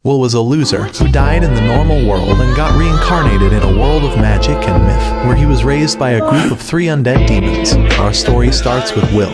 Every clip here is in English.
Will was a loser who died in the normal world and got reincarnated in a world of magic and myth, where he was raised by a group of 3 undead demons. Our story starts with Will,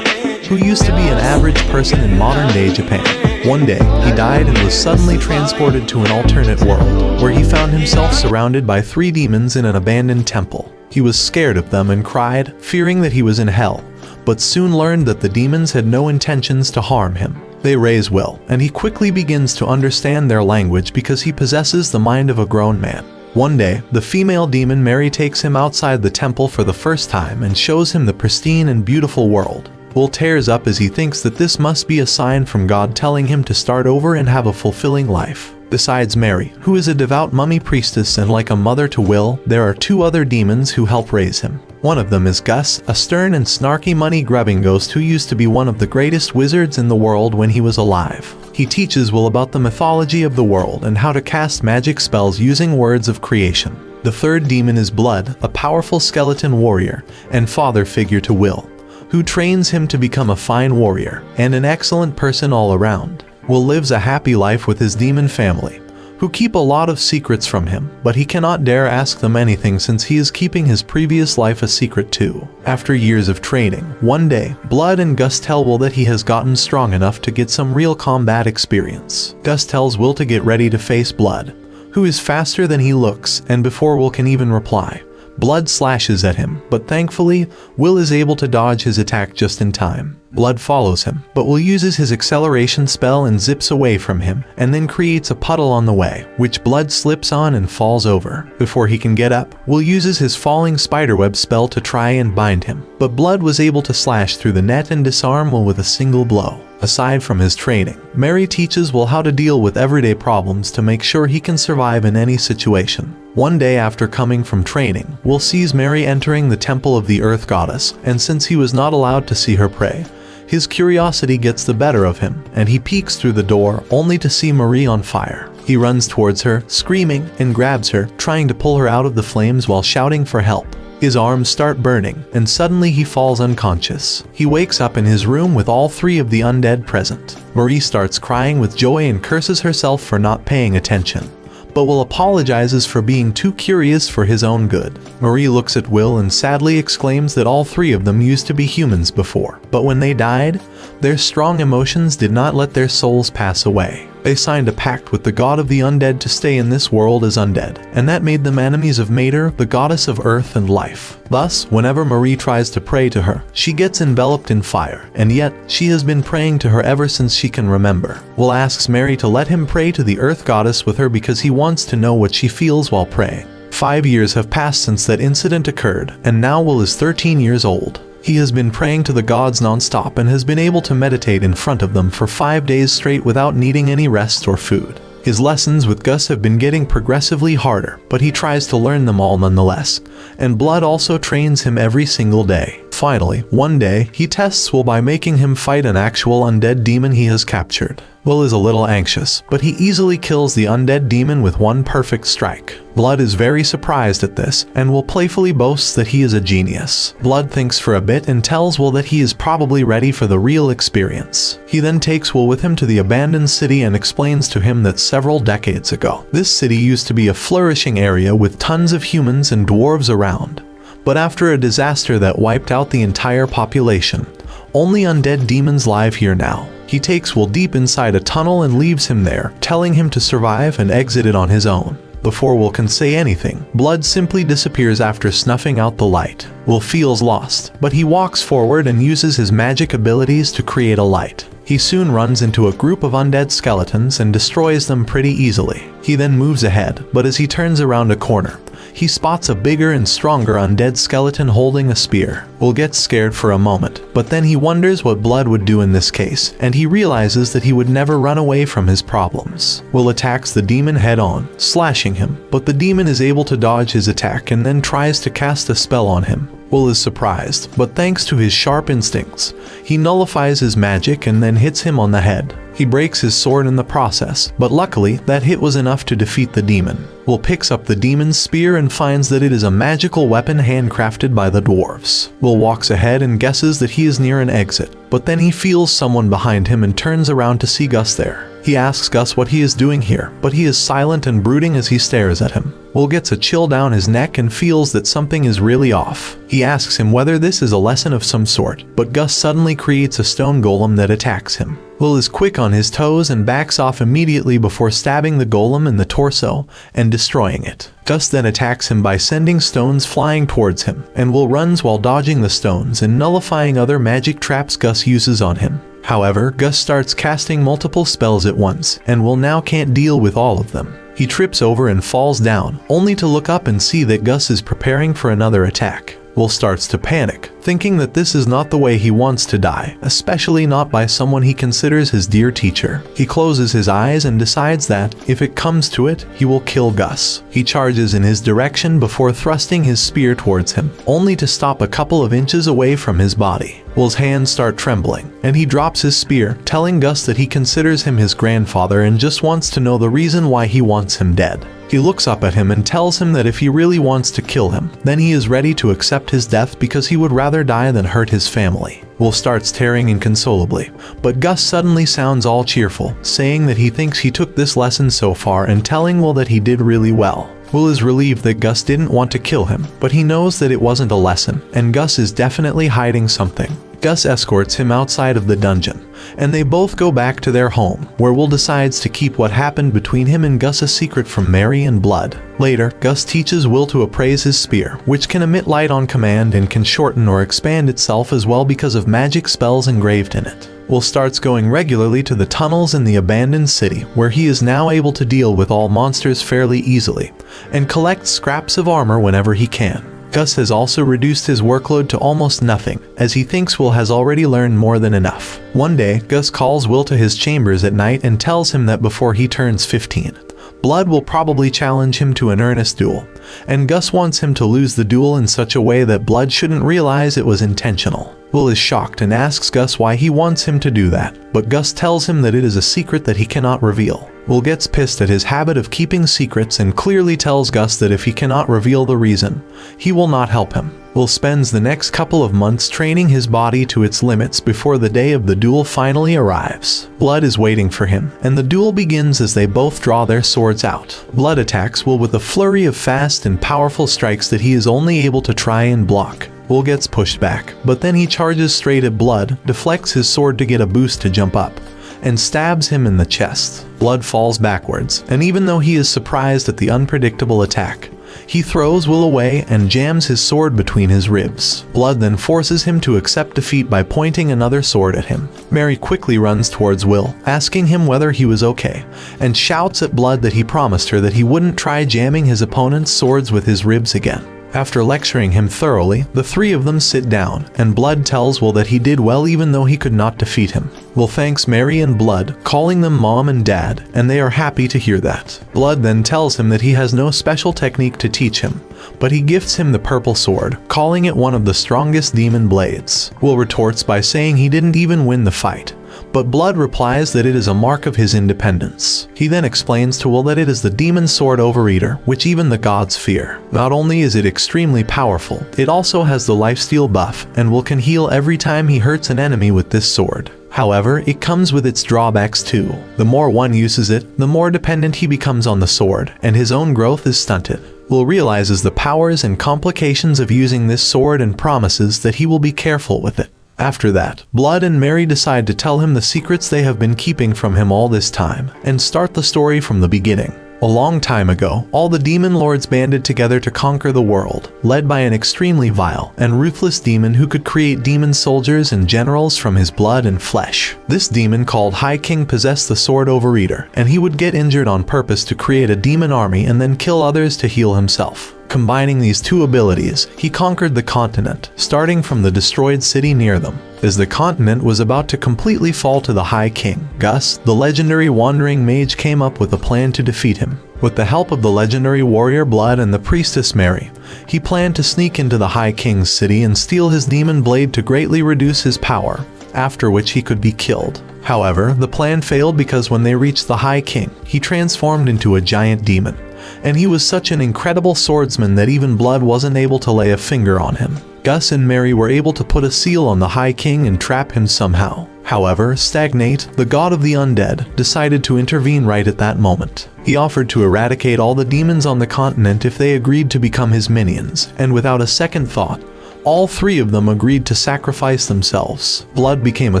who used to be an average person in modern-day Japan. One day, he died and was suddenly transported to an alternate world, where he found himself surrounded by 3 demons in an abandoned temple. He was scared of them and cried, fearing that he was in hell, but soon learned that the demons had no intentions to harm him. They raise Will, and he quickly begins to understand their language because he possesses the mind of a grown man. One day, the female demon Mary takes him outside the temple for the first time and shows him the pristine and beautiful world. Will tears up as he thinks that this must be a sign from God telling him to start over and have a fulfilling life. Besides Mary, who is a devout mummy priestess and like a mother to Will, there are 2 other demons who help raise him. One of them is Gus, a stern and snarky money-grubbing ghost who used to be one of the greatest wizards in the world when he was alive. He teaches Will about the mythology of the world and how to cast magic spells using words of creation. The 3rd demon is Blood, a powerful skeleton warrior and father figure to Will, who trains him to become a fine warrior and an excellent person all around. Will lives a happy life with his demon family, who keep a lot of secrets from him, but he cannot dare ask them anything since he is keeping his previous life a secret too. After years of training, one day, Blood and Gus tell Will that he has gotten strong enough to get some real combat experience. Gus tells Will to get ready to face Blood, who is faster than he looks, and before Will can even reply, Blood slashes at him, but thankfully, Will is able to dodge his attack just in time. Blood follows him, but Will uses his acceleration spell and zips away from him, and then creates a puddle on the way, which Blood slips on and falls over. Before he can get up, Will uses his falling spiderweb spell to try and bind him, but Blood was able to slash through the net and disarm Will with a single blow. Aside from his training, Mary teaches Will how to deal with everyday problems to make sure he can survive in any situation. One day after coming from training, Will sees Mary entering the temple of the Earth Goddess, and since he was not allowed to see her pray, his curiosity gets the better of him, and he peeks through the door only to see Marie on fire. He runs towards her, screaming, and grabs her, trying to pull her out of the flames while shouting for help. His arms start burning, and suddenly he falls unconscious. He wakes up in his room with all 3 of the undead present. Marie starts crying with joy and curses herself for not paying attention, but Will apologizes for being too curious for his own good. Marie looks at Will and sadly exclaims that all 3 of them used to be humans before, but when they died, their strong emotions did not let their souls pass away. They signed a pact with the god of the undead to stay in this world as undead, and that made them enemies of Mater, the goddess of earth and life. Thus, whenever Marie tries to pray to her, she gets enveloped in fire, and yet, she has been praying to her ever since she can remember. Will asks Mary to let him pray to the earth goddess with her because he wants to know what she feels while praying. 5 years have passed since that incident occurred, and now Will is 13 years old. He has been praying to the gods non-stop and has been able to meditate in front of them for 5 days straight without needing any rest or food. His lessons with Gus have been getting progressively harder, but he tries to learn them all nonetheless, and Blood also trains him every single day. Finally, one day, he tests Will by making him fight an actual undead demon he has captured. Will is a little anxious, but he easily kills the undead demon with one perfect strike. Blood is very surprised at this, and Will playfully boasts that he is a genius. Blood thinks for a bit and tells Will that he is probably ready for the real experience. He then takes Will with him to the abandoned city and explains to him that several decades ago, this city used to be a flourishing area with tons of humans and dwarves around. But after a disaster that wiped out the entire population, only undead demons live here now. He takes Will deep inside a tunnel and leaves him there, telling him to survive and exit it on his own. Before Will can say anything, Blood simply disappears after snuffing out the light. Will feels lost, but he walks forward and uses his magic abilities to create a light. He soon runs into a group of undead skeletons and destroys them pretty easily. He then moves ahead, but as he turns around a corner, he spots a bigger and stronger undead skeleton holding a spear. Will gets scared for a moment, but then he wonders what Blood would do in this case, and he realizes that he would never run away from his problems. Will attacks the demon head on, slashing him, but the demon is able to dodge his attack and then tries to cast a spell on him. Will is surprised, but thanks to his sharp instincts, he nullifies his magic and then hits him on the head. He breaks his sword in the process, but luckily, that hit was enough to defeat the demon. Will picks up the demon's spear and finds that it is a magical weapon handcrafted by the dwarves. Will walks ahead and guesses that he is near an exit, but then he feels someone behind him and turns around to see Gus there. He asks Gus what he is doing here, but he is silent and brooding as he stares at him. Will gets a chill down his neck and feels that something is really off. He asks him whether this is a lesson of some sort, but Gus suddenly creates a stone golem that attacks him. Will is quick on his toes and backs off immediately before stabbing the golem in the torso and destroying it. Gus then attacks him by sending stones flying towards him, and Will runs while dodging the stones and nullifying other magic traps Gus uses on him. However, Gus starts casting multiple spells at once, and Will now can't deal with all of them. He trips over and falls down, only to look up and see that Gus is preparing for another attack. Will starts to panic, thinking that this is not the way he wants to die, especially not by someone he considers his dear teacher. He closes his eyes and decides that, if it comes to it, he will kill Gus. He charges in his direction before thrusting his spear towards him, only to stop a couple of inches away from his body. Will's hands start trembling, and he drops his spear, telling Gus that he considers him his grandfather and just wants to know the reason why he wants him dead. He looks up at him and tells him that if he really wants to kill him, then he is ready to accept his death because he would rather die than hurt his family. Will starts tearing inconsolably, but Gus suddenly sounds all cheerful, saying that he thinks he took this lesson so far and telling Will that he did really well. Will is relieved that Gus didn't want to kill him, but he knows that it wasn't a lesson, and Gus is definitely hiding something. Gus escorts him outside of the dungeon, and they both go back to their home, where Will decides to keep what happened between him and Gus a secret from Mary and Blood. Later, Gus teaches Will to appraise his spear, which can emit light on command and can shorten or expand itself as well because of magic spells engraved in it. Will starts going regularly to the tunnels in the abandoned city, where he is now able to deal with all monsters fairly easily, and collects scraps of armor whenever he can. Gus has also reduced his workload to almost nothing, as he thinks Will has already learned more than enough. One day, Gus calls Will to his chambers at night and tells him that before he turns 15, Blood will probably challenge him to an earnest duel, and Gus wants him to lose the duel in such a way that Blood shouldn't realize it was intentional. Will is shocked and asks Gus why he wants him to do that, but Gus tells him that it is a secret that he cannot reveal. Will gets pissed at his habit of keeping secrets and clearly tells Gus that if he cannot reveal the reason, he will not help him. Will spends the next couple of months training his body to its limits before the day of the duel finally arrives. Blood is waiting for him, and the duel begins as they both draw their swords out. Blood attacks Will with a flurry of fast and powerful strikes that he is only able to try and block. Will gets pushed back, but then he charges straight at Blood, deflects his sword to get a boost to jump up, and stabs him in the chest. Blood falls backwards, and even though he is surprised at the unpredictable attack, he throws Will away and jams his sword between his ribs. Blood then forces him to accept defeat by pointing another sword at him. Mary quickly runs towards Will, asking him whether he was okay, and shouts at Blood that he promised her that he wouldn't try jamming his opponent's swords with his ribs again. After lecturing him thoroughly, the three of them sit down, and Blood tells Will that he did well even though he could not defeat him. Will thanks Mary and Blood, calling them Mom and Dad, and they are happy to hear that. Blood then tells him that he has no special technique to teach him, but he gifts him the purple sword, calling it one of the strongest demon blades. Will retorts by saying he didn't even win the fight, but Blood replies that it is a mark of his independence. He then explains to Will that it is the demon sword Overeater, which even the gods fear. Not only is it extremely powerful, it also has the lifesteal buff, and Will can heal every time he hurts an enemy with this sword. However, it comes with its drawbacks too. The more one uses it, the more dependent he becomes on the sword, and his own growth is stunted. Will realizes the powers and complications of using this sword and promises that he will be careful with it. After that, Blood and Mary decide to tell him the secrets they have been keeping from him all this time, and start the story from the beginning. A long time ago, all the demon lords banded together to conquer the world, led by an extremely vile and ruthless demon who could create demon soldiers and generals from his blood and flesh. This demon called High King possessed the sword Overeater, and he would get injured on purpose to create a demon army and then kill others to heal himself. Combining these two abilities, he conquered the continent, starting from the destroyed city near them. As the continent was about to completely fall to the High King, Gus, the legendary wandering mage, came up with a plan to defeat him. With the help of the legendary warrior Blood and the priestess Mary, he planned to sneak into the High King's city and steal his demon blade to greatly reduce his power, after which he could be killed. However, the plan failed because when they reached the High King, he transformed into a giant demon, and he was such an incredible swordsman that even Blood wasn't able to lay a finger on him. Gus and Mary were able to put a seal on the High King and trap him somehow. However, Stagnate, the god of the undead, decided to intervene right at that moment. He offered to eradicate all the demons on the continent if they agreed to become his minions, and without a second thought, all three of them agreed to sacrifice themselves. Blood became a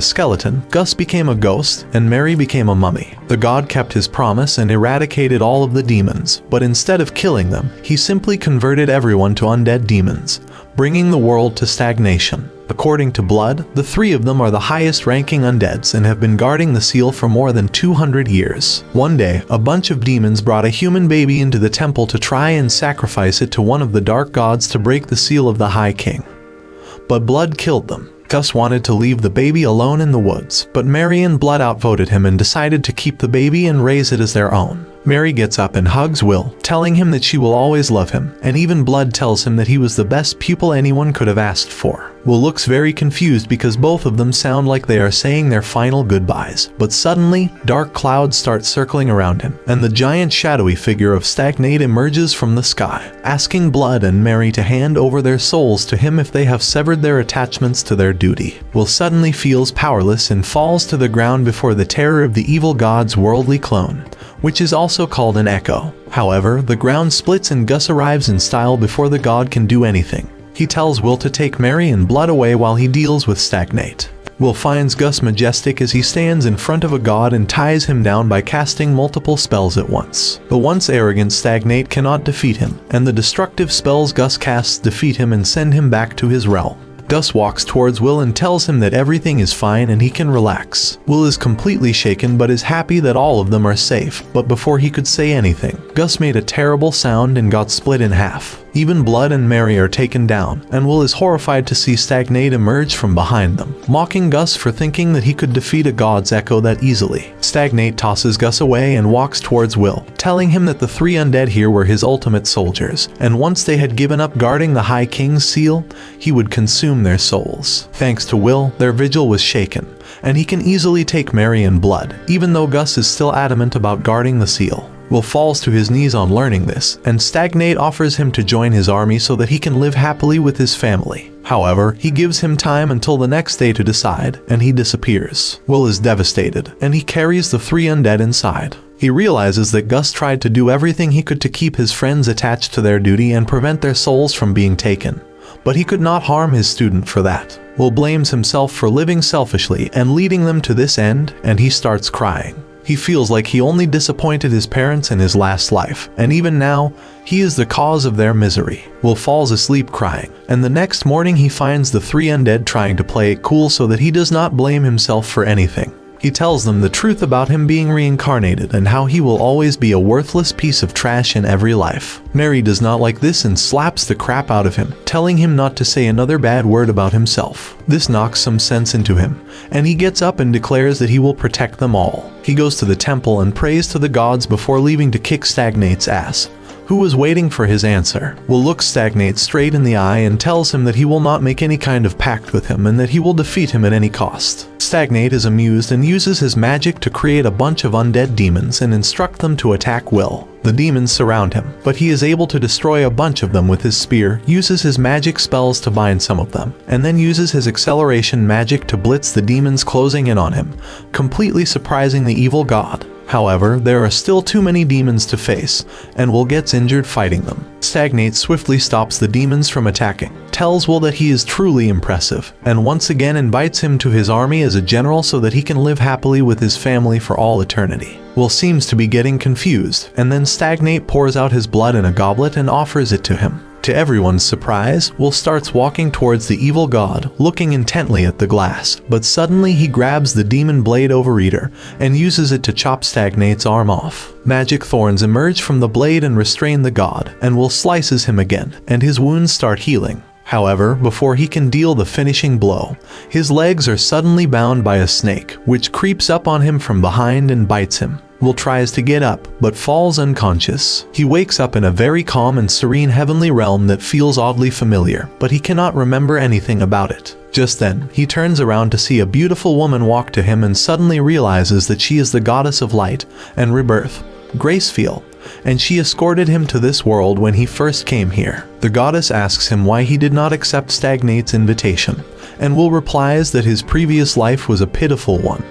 skeleton, Gus became a ghost, and Mary became a mummy. The god kept his promise and eradicated all of the demons, but instead of killing them, he simply converted everyone to undead demons, bringing the world to stagnation. According to Blood, the three of them are the highest-ranking undeads and have been guarding the seal for more than 200 years. One day, a bunch of demons brought a human baby into the temple to try and sacrifice it to one of the dark gods to break the seal of the High King. But Blood killed them. Gus wanted to leave the baby alone in the woods, but Mary and Blood outvoted him and decided to keep the baby and raise it as their own. Mary gets up and hugs Will, telling him that she will always love him, and even Blood tells him that he was the best pupil anyone could have asked for. Will looks very confused because both of them sound like they are saying their final goodbyes, but suddenly, dark clouds start circling around him, and the giant shadowy figure of Stagnate emerges from the sky, asking Blood and Mary to hand over their souls to him if they have severed their attachments to their duty. Will suddenly feels powerless and falls to the ground before the terror of the evil god's worldly clone, which is also called an echo. However, the ground splits and Gus arrives in style before the god can do anything. He tells Will to take Mary and Blood away while he deals with Stagnate. Will finds Gus majestic as he stands in front of a god and ties him down by casting multiple spells at once. The once arrogant Stagnate cannot defeat him, and the destructive spells Gus casts defeat him and send him back to his realm. Gus walks towards Will and tells him that everything is fine and he can relax. Will is completely shaken but is happy that all of them are safe, but before he could say anything, Gus made a terrible sound and got split in half. Even Blood and Mary are taken down, and Will is horrified to see Stagnate emerge from behind them, mocking Gus for thinking that he could defeat a god's echo that easily. Stagnate tosses Gus away and walks towards Will, telling him that the three undead here were his ultimate soldiers, and once they had given up guarding the High King's seal, he would consume their souls. Thanks to Will, their vigil was shaken, and he can easily take Mary and Blood, even though Gus is still adamant about guarding the seal. Will falls to his knees on learning this, and Stagnate offers him to join his army so that he can live happily with his family. However, he gives him time until the next day to decide, and he disappears. Will is devastated, and he carries the three undead inside. He realizes that Gus tried to do everything he could to keep his friends attached to their duty and prevent their souls from being taken, but he could not harm his student for that. Will blames himself for living selfishly and leading them to this end, and he starts crying. He feels like he only disappointed his parents in his last life, and even now, he is the cause of their misery. Will falls asleep crying, and the next morning he finds the three undead trying to play it cool so that he does not blame himself for anything. He tells them the truth about him being reincarnated and how he will always be a worthless piece of trash in every life. Mary does not like this and slaps the crap out of him, telling him not to say another bad word about himself. This knocks some sense into him, and he gets up and declares that he will protect them all. He goes to the temple and prays to the gods before leaving to kick Stagnate's ass, who was waiting for his answer. Will looks Stagnate straight in the eye and tells him that he will not make any kind of pact with him and that he will defeat him at any cost. Stagnate is amused and uses his magic to create a bunch of undead demons and instruct them to attack Will. The demons surround him, but he is able to destroy a bunch of them with his spear, uses his magic spells to bind some of them, and then uses his acceleration magic to blitz the demons closing in on him, completely surprising the evil god. However, there are still too many demons to face, and Will gets injured fighting them. Stagnate swiftly stops the demons from attacking, tells Will that he is truly impressive, and once again invites him to his army as a general so that he can live happily with his family for all eternity. Will seems to be getting confused, and then Stagnate pours out his blood in a goblet and offers it to him. To everyone's surprise, Will starts walking towards the evil god, looking intently at the glass, but suddenly he grabs the demon blade overeater and uses it to chop Stagnate's arm off. Magic thorns emerge from the blade and restrain the god, and Will slices him again, and his wounds start healing. However, before he can deal the finishing blow, his legs are suddenly bound by a snake, which creeps up on him from behind and bites him. Will tries to get up, but falls unconscious. He wakes up in a very calm and serene heavenly realm that feels oddly familiar, but he cannot remember anything about it. Just then, he turns around to see a beautiful woman walk to him and suddenly realizes that she is the goddess of light and rebirth, Gracefiel, and she escorted him to this world when he first came here. The goddess asks him why he did not accept Stagnate's invitation, and Will replies that his previous life was a pitiful one,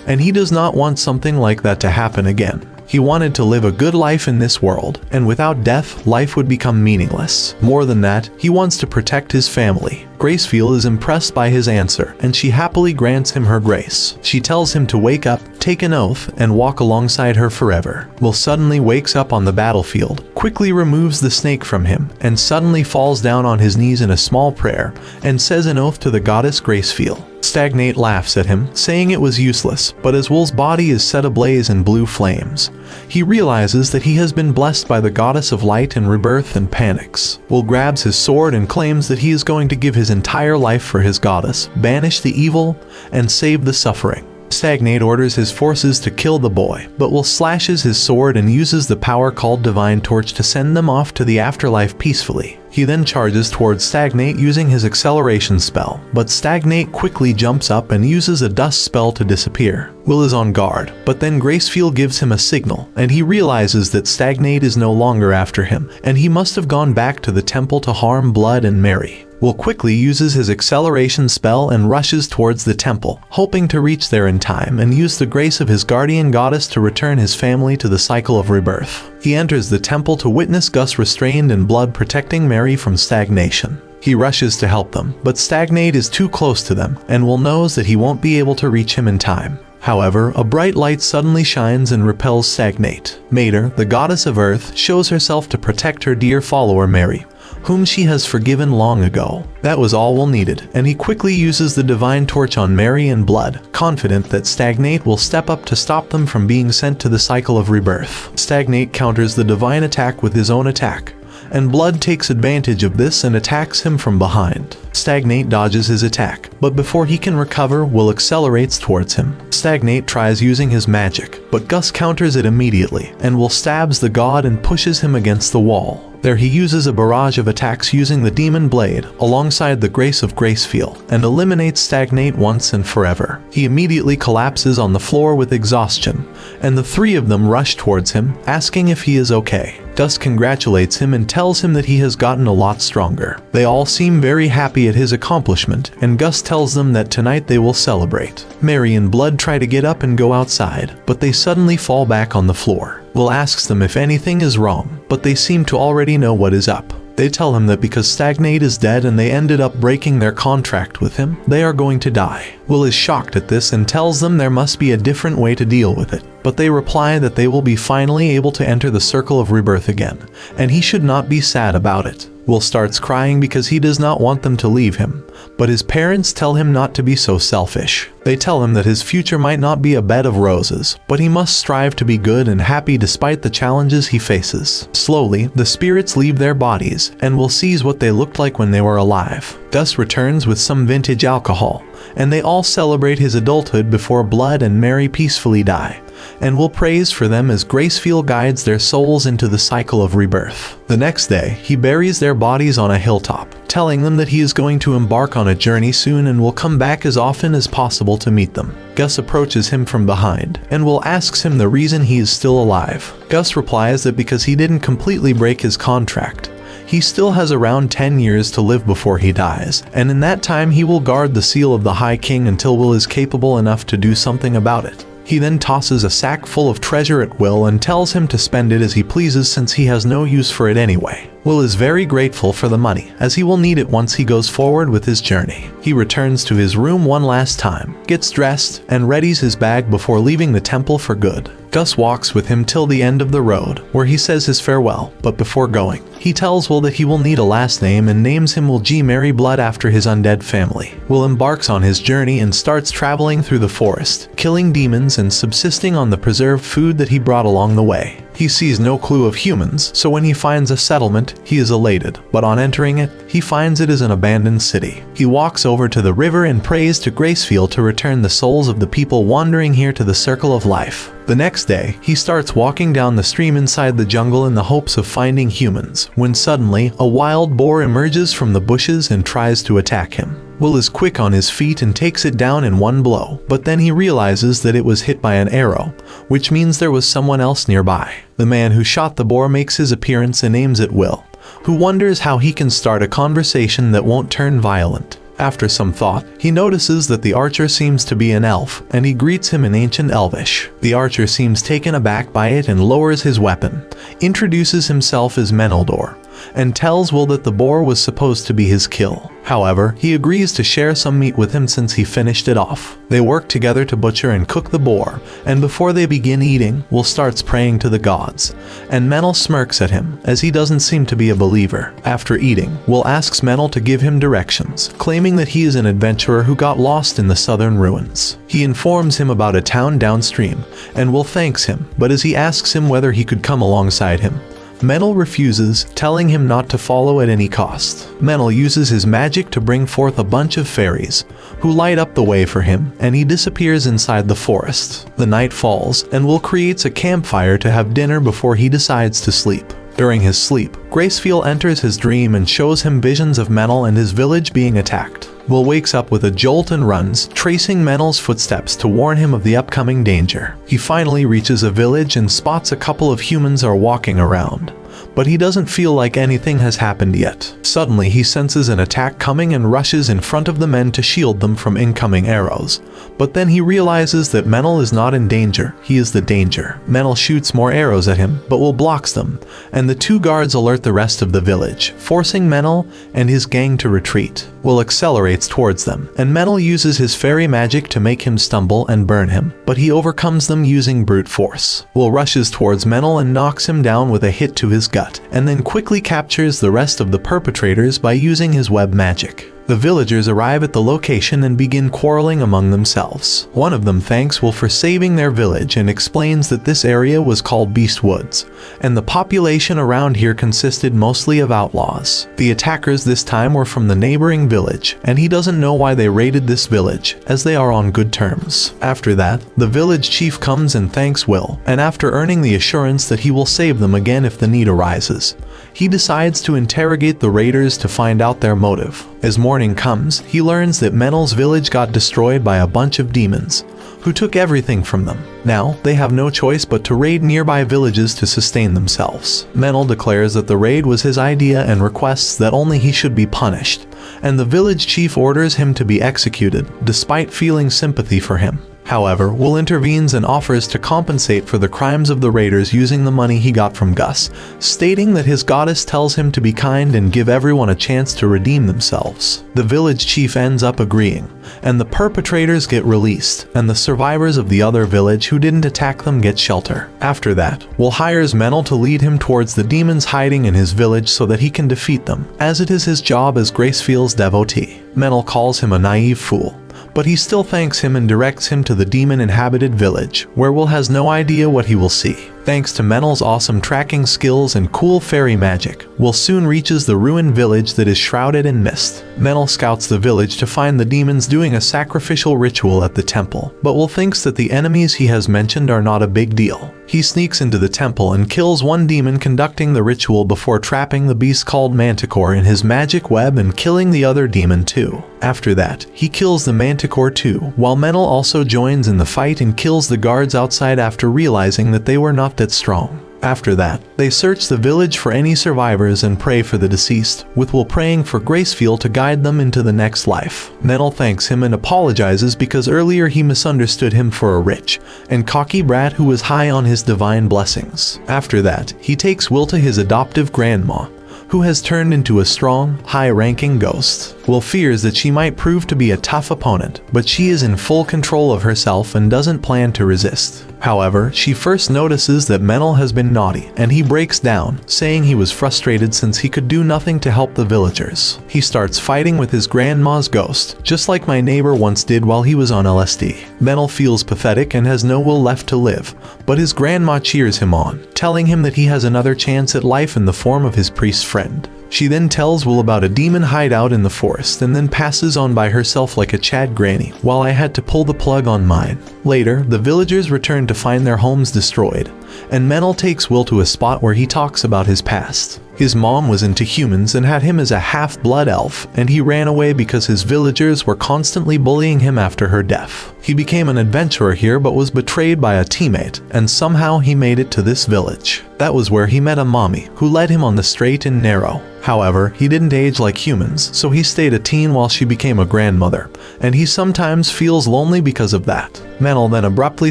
and he does not want something like that to happen again. He wanted to live a good life in this world, and without death, life would become meaningless. More than that, he wants to protect his family. Gracefield is impressed by his answer, and she happily grants him her grace. She tells him to wake up, take an oath, and walk alongside her forever. Will suddenly wakes up on the battlefield, quickly removes the snake from him, and suddenly falls down on his knees in a small prayer, and says an oath to the goddess Gracefield. Stagnate laughs at him, saying it was useless, but as Will's body is set ablaze in blue flames, he realizes that he has been blessed by the goddess of light and rebirth and panics. Will grabs his sword and claims that he is going to give his entire life for his goddess, banish the evil, and save the suffering. Stagnate orders his forces to kill the boy, but Will slashes his sword and uses the power called Divine Torch to send them off to the afterlife peacefully. He then charges towards Stagnate using his acceleration spell, but Stagnate quickly jumps up and uses a dust spell to disappear. Will is on guard, but then Gracefield gives him a signal, and he realizes that Stagnate is no longer after him, and he must have gone back to the temple to harm Blood and Mary. Will quickly uses his acceleration spell and rushes towards the temple, hoping to reach there in time and use the grace of his guardian goddess to return his family to the cycle of rebirth. He enters the temple to witness Gus restrained and Blood protecting Mary from stagnation. He rushes to help them, but Stagnate is too close to them, and Will knows that he won't be able to reach him in time. However, a bright light suddenly shines and repels Stagnate. Mater, the goddess of earth, shows herself to protect her dear follower Mary, whom she has forgiven long ago. That was all Will needed, and he quickly uses the Divine Torch on Mary and Blood, confident that Stagnate will step up to stop them from being sent to the cycle of rebirth. Stagnate counters the divine attack with his own attack, and Blood takes advantage of this and attacks him from behind. Stagnate dodges his attack, but before he can recover, Will accelerates towards him. Stagnate tries using his magic, but Gus counters it immediately, and Will stabs the god and pushes him against the wall. There he uses a barrage of attacks using the Demon Blade, alongside the Grace of Gracefield, and eliminates Stagnate once and forever. He immediately collapses on the floor with exhaustion, and the three of them rush towards him, asking if he is okay. Gus congratulates him and tells him that he has gotten a lot stronger. They all seem very happy at his accomplishment, and Gus tells them that tonight they will celebrate. Mary and Blood try to get up and go outside, but they suddenly fall back on the floor. Will asks them if anything is wrong, but they seem to already know what is up. They tell him that because Stagnate is dead and they ended up breaking their contract with him, they are going to die. Will is shocked at this and tells them there must be a different way to deal with it, but they reply that they will be finally able to enter the circle of rebirth again, and he should not be sad about it. Will starts crying because he does not want them to leave him, but his parents tell him not to be so selfish. They tell him that his future might not be a bed of roses, but he must strive to be good and happy despite the challenges he faces. Slowly, the spirits leave their bodies, and Will sees what they looked like when they were alive. Gus returns with some vintage alcohol, and they all celebrate his adulthood before Blood and Mary peacefully die, and Will prays for them as Gracefield guides their souls into the cycle of rebirth. The next day, he buries their bodies on a hilltop, telling them that he is going to embark on a journey soon and will come back as often as possible to meet them. Gus approaches him from behind, and Will asks him the reason he is still alive. Gus replies that because he didn't completely break his contract, he still has around 10 years to live before he dies, and in that time he will guard the seal of the High King until Will is capable enough to do something about it. He then tosses a sack full of treasure at Will and tells him to spend it as he pleases since he has no use for it anyway. Will is very grateful for the money, as he will need it once he goes forward with his journey. He returns to his room one last time, gets dressed, and readies his bag before leaving the temple for good. Gus walks with him till the end of the road, where he says his farewell, but before going, he tells Will that he will need a last name and names him Will G. Mary Blood after his undead family. Will embarks on his journey and starts traveling through the forest, killing demons and subsisting on the preserved food that he brought along the way. He sees no clue of humans, so when he finds a settlement, he is elated, but on entering it, he finds it is an abandoned city. He walks over to the river and prays to Gracefield to return the souls of the people wandering here to the circle of life. The next day, he starts walking down the stream inside the jungle in the hopes of finding humans, when suddenly, a wild boar emerges from the bushes and tries to attack him. Will is quick on his feet and takes it down in one blow, but then he realizes that it was hit by an arrow, which means there was someone else nearby. The man who shot the boar makes his appearance and aims at Will, who wonders how he can start a conversation that won't turn violent. After some thought, he notices that the archer seems to be an elf, and he greets him in ancient Elvish. The archer seems taken aback by it and lowers his weapon, introduces himself as Meneldor, and tells Will that the boar was supposed to be his kill. However, he agrees to share some meat with him since he finished it off. They work together to butcher and cook the boar, and before they begin eating, Will starts praying to the gods, and Menel smirks at him, as he doesn't seem to be a believer. After eating, Will asks Menel to give him directions, claiming that he is an adventurer who got lost in the southern ruins. He informs him about a town downstream, and Will thanks him, but as he asks him whether he could come alongside him, Menel refuses, telling him not to follow at any cost. Menel uses his magic to bring forth a bunch of fairies, who light up the way for him, and he disappears inside the forest. The night falls, and Will creates a campfire to have dinner before he decides to sleep. During his sleep, Gracefiel enters his dream and shows him visions of Menel and his village being attacked. Will wakes up with a jolt and runs, tracing Menel's footsteps to warn him of the upcoming danger. He finally reaches a village and spots a couple of humans are walking around, but he doesn't feel like anything has happened yet. Suddenly he senses an attack coming and rushes in front of the men to shield them from incoming arrows. But then he realizes that Menel is not in danger, he is the danger. Menel shoots more arrows at him, but Will blocks them, and the two guards alert the rest of the village, forcing Menel and his gang to retreat. Will accelerates towards them, and Menel uses his fairy magic to make him stumble and burn him, but he overcomes them using brute force. Will rushes towards Menel and knocks him down with a hit to his gut, and then quickly captures the rest of the perpetrators by using his web magic. The villagers arrive at the location and begin quarreling among themselves. One of them thanks Will for saving their village and explains that this area was called Beast Woods, and the population around here consisted mostly of outlaws. The attackers this time were from the neighboring village, and he doesn't know why they raided this village, as they are on good terms. After that, the village chief comes and thanks Will, and after earning the assurance that he will save them again if the need arises, he decides to interrogate the raiders to find out their motive. As morning comes, he learns that Menel's village got destroyed by a bunch of demons, who took everything from them. Now, they have no choice but to raid nearby villages to sustain themselves. Menel declares that the raid was his idea and requests that only he should be punished, and the village chief orders him to be executed, despite feeling sympathy for him. However, Will intervenes and offers to compensate for the crimes of the raiders using the money he got from Gus, stating that his goddess tells him to be kind and give everyone a chance to redeem themselves. The village chief ends up agreeing, and the perpetrators get released, and the survivors of the other village who didn't attack them get shelter. After that, Will hires Menel to lead him towards the demons hiding in his village so that he can defeat them, as it is his job as Gracefiel's devotee. Menel calls him a naive fool, but he still thanks him and directs him to the demon-inhabited village, where Will has no idea what he will see. Thanks to Menel's awesome tracking skills and cool fairy magic, Will soon reaches the ruined village that is shrouded in mist. Menel scouts the village to find the demons doing a sacrificial ritual at the temple, but Will thinks that the enemies he has mentioned are not a big deal. He sneaks into the temple and kills one demon conducting the ritual before trapping the beast called Manticore in his magic web and killing the other demon too. After that, he kills the Manticore too, while Menel also joins in the fight and kills the guards outside after realizing that they were not that strong. After that, they search the village for any survivors and pray for the deceased, with Will praying for Gracefiel to guide them into the next life. Menel thanks him and apologizes because earlier he misunderstood him for a rich and cocky brat who was high on his divine blessings. After that, he takes Will to his adoptive grandma, who has turned into a strong, high-ranking ghost. Will fears that she might prove to be a tough opponent, but she is in full control of herself and doesn't plan to resist. However, she first notices that Menel has been naughty, and he breaks down, saying he was frustrated since he could do nothing to help the villagers. He starts fighting with his grandma's ghost, just like my neighbor once did while he was on LSD. Menel feels pathetic and has no will left to live, but his grandma cheers him on, telling him that he has another chance at life in the form of his priest friend. She then tells Will about a demon hideout in the forest and then passes on by herself like a Chad granny, while I had to pull the plug on mine. Later, the villagers return to find their homes destroyed, and Menel takes Will to a spot where he talks about his past. His mom was into humans and had him as a half-blood elf, and he ran away because his villagers were constantly bullying him after her death. He became an adventurer here but was betrayed by a teammate, and somehow he made it to this village. That was where he met a mommy, who led him on the straight and narrow. However, he didn't age like humans, so he stayed a teen while she became a grandmother, and he sometimes feels lonely because of that. Menel then abruptly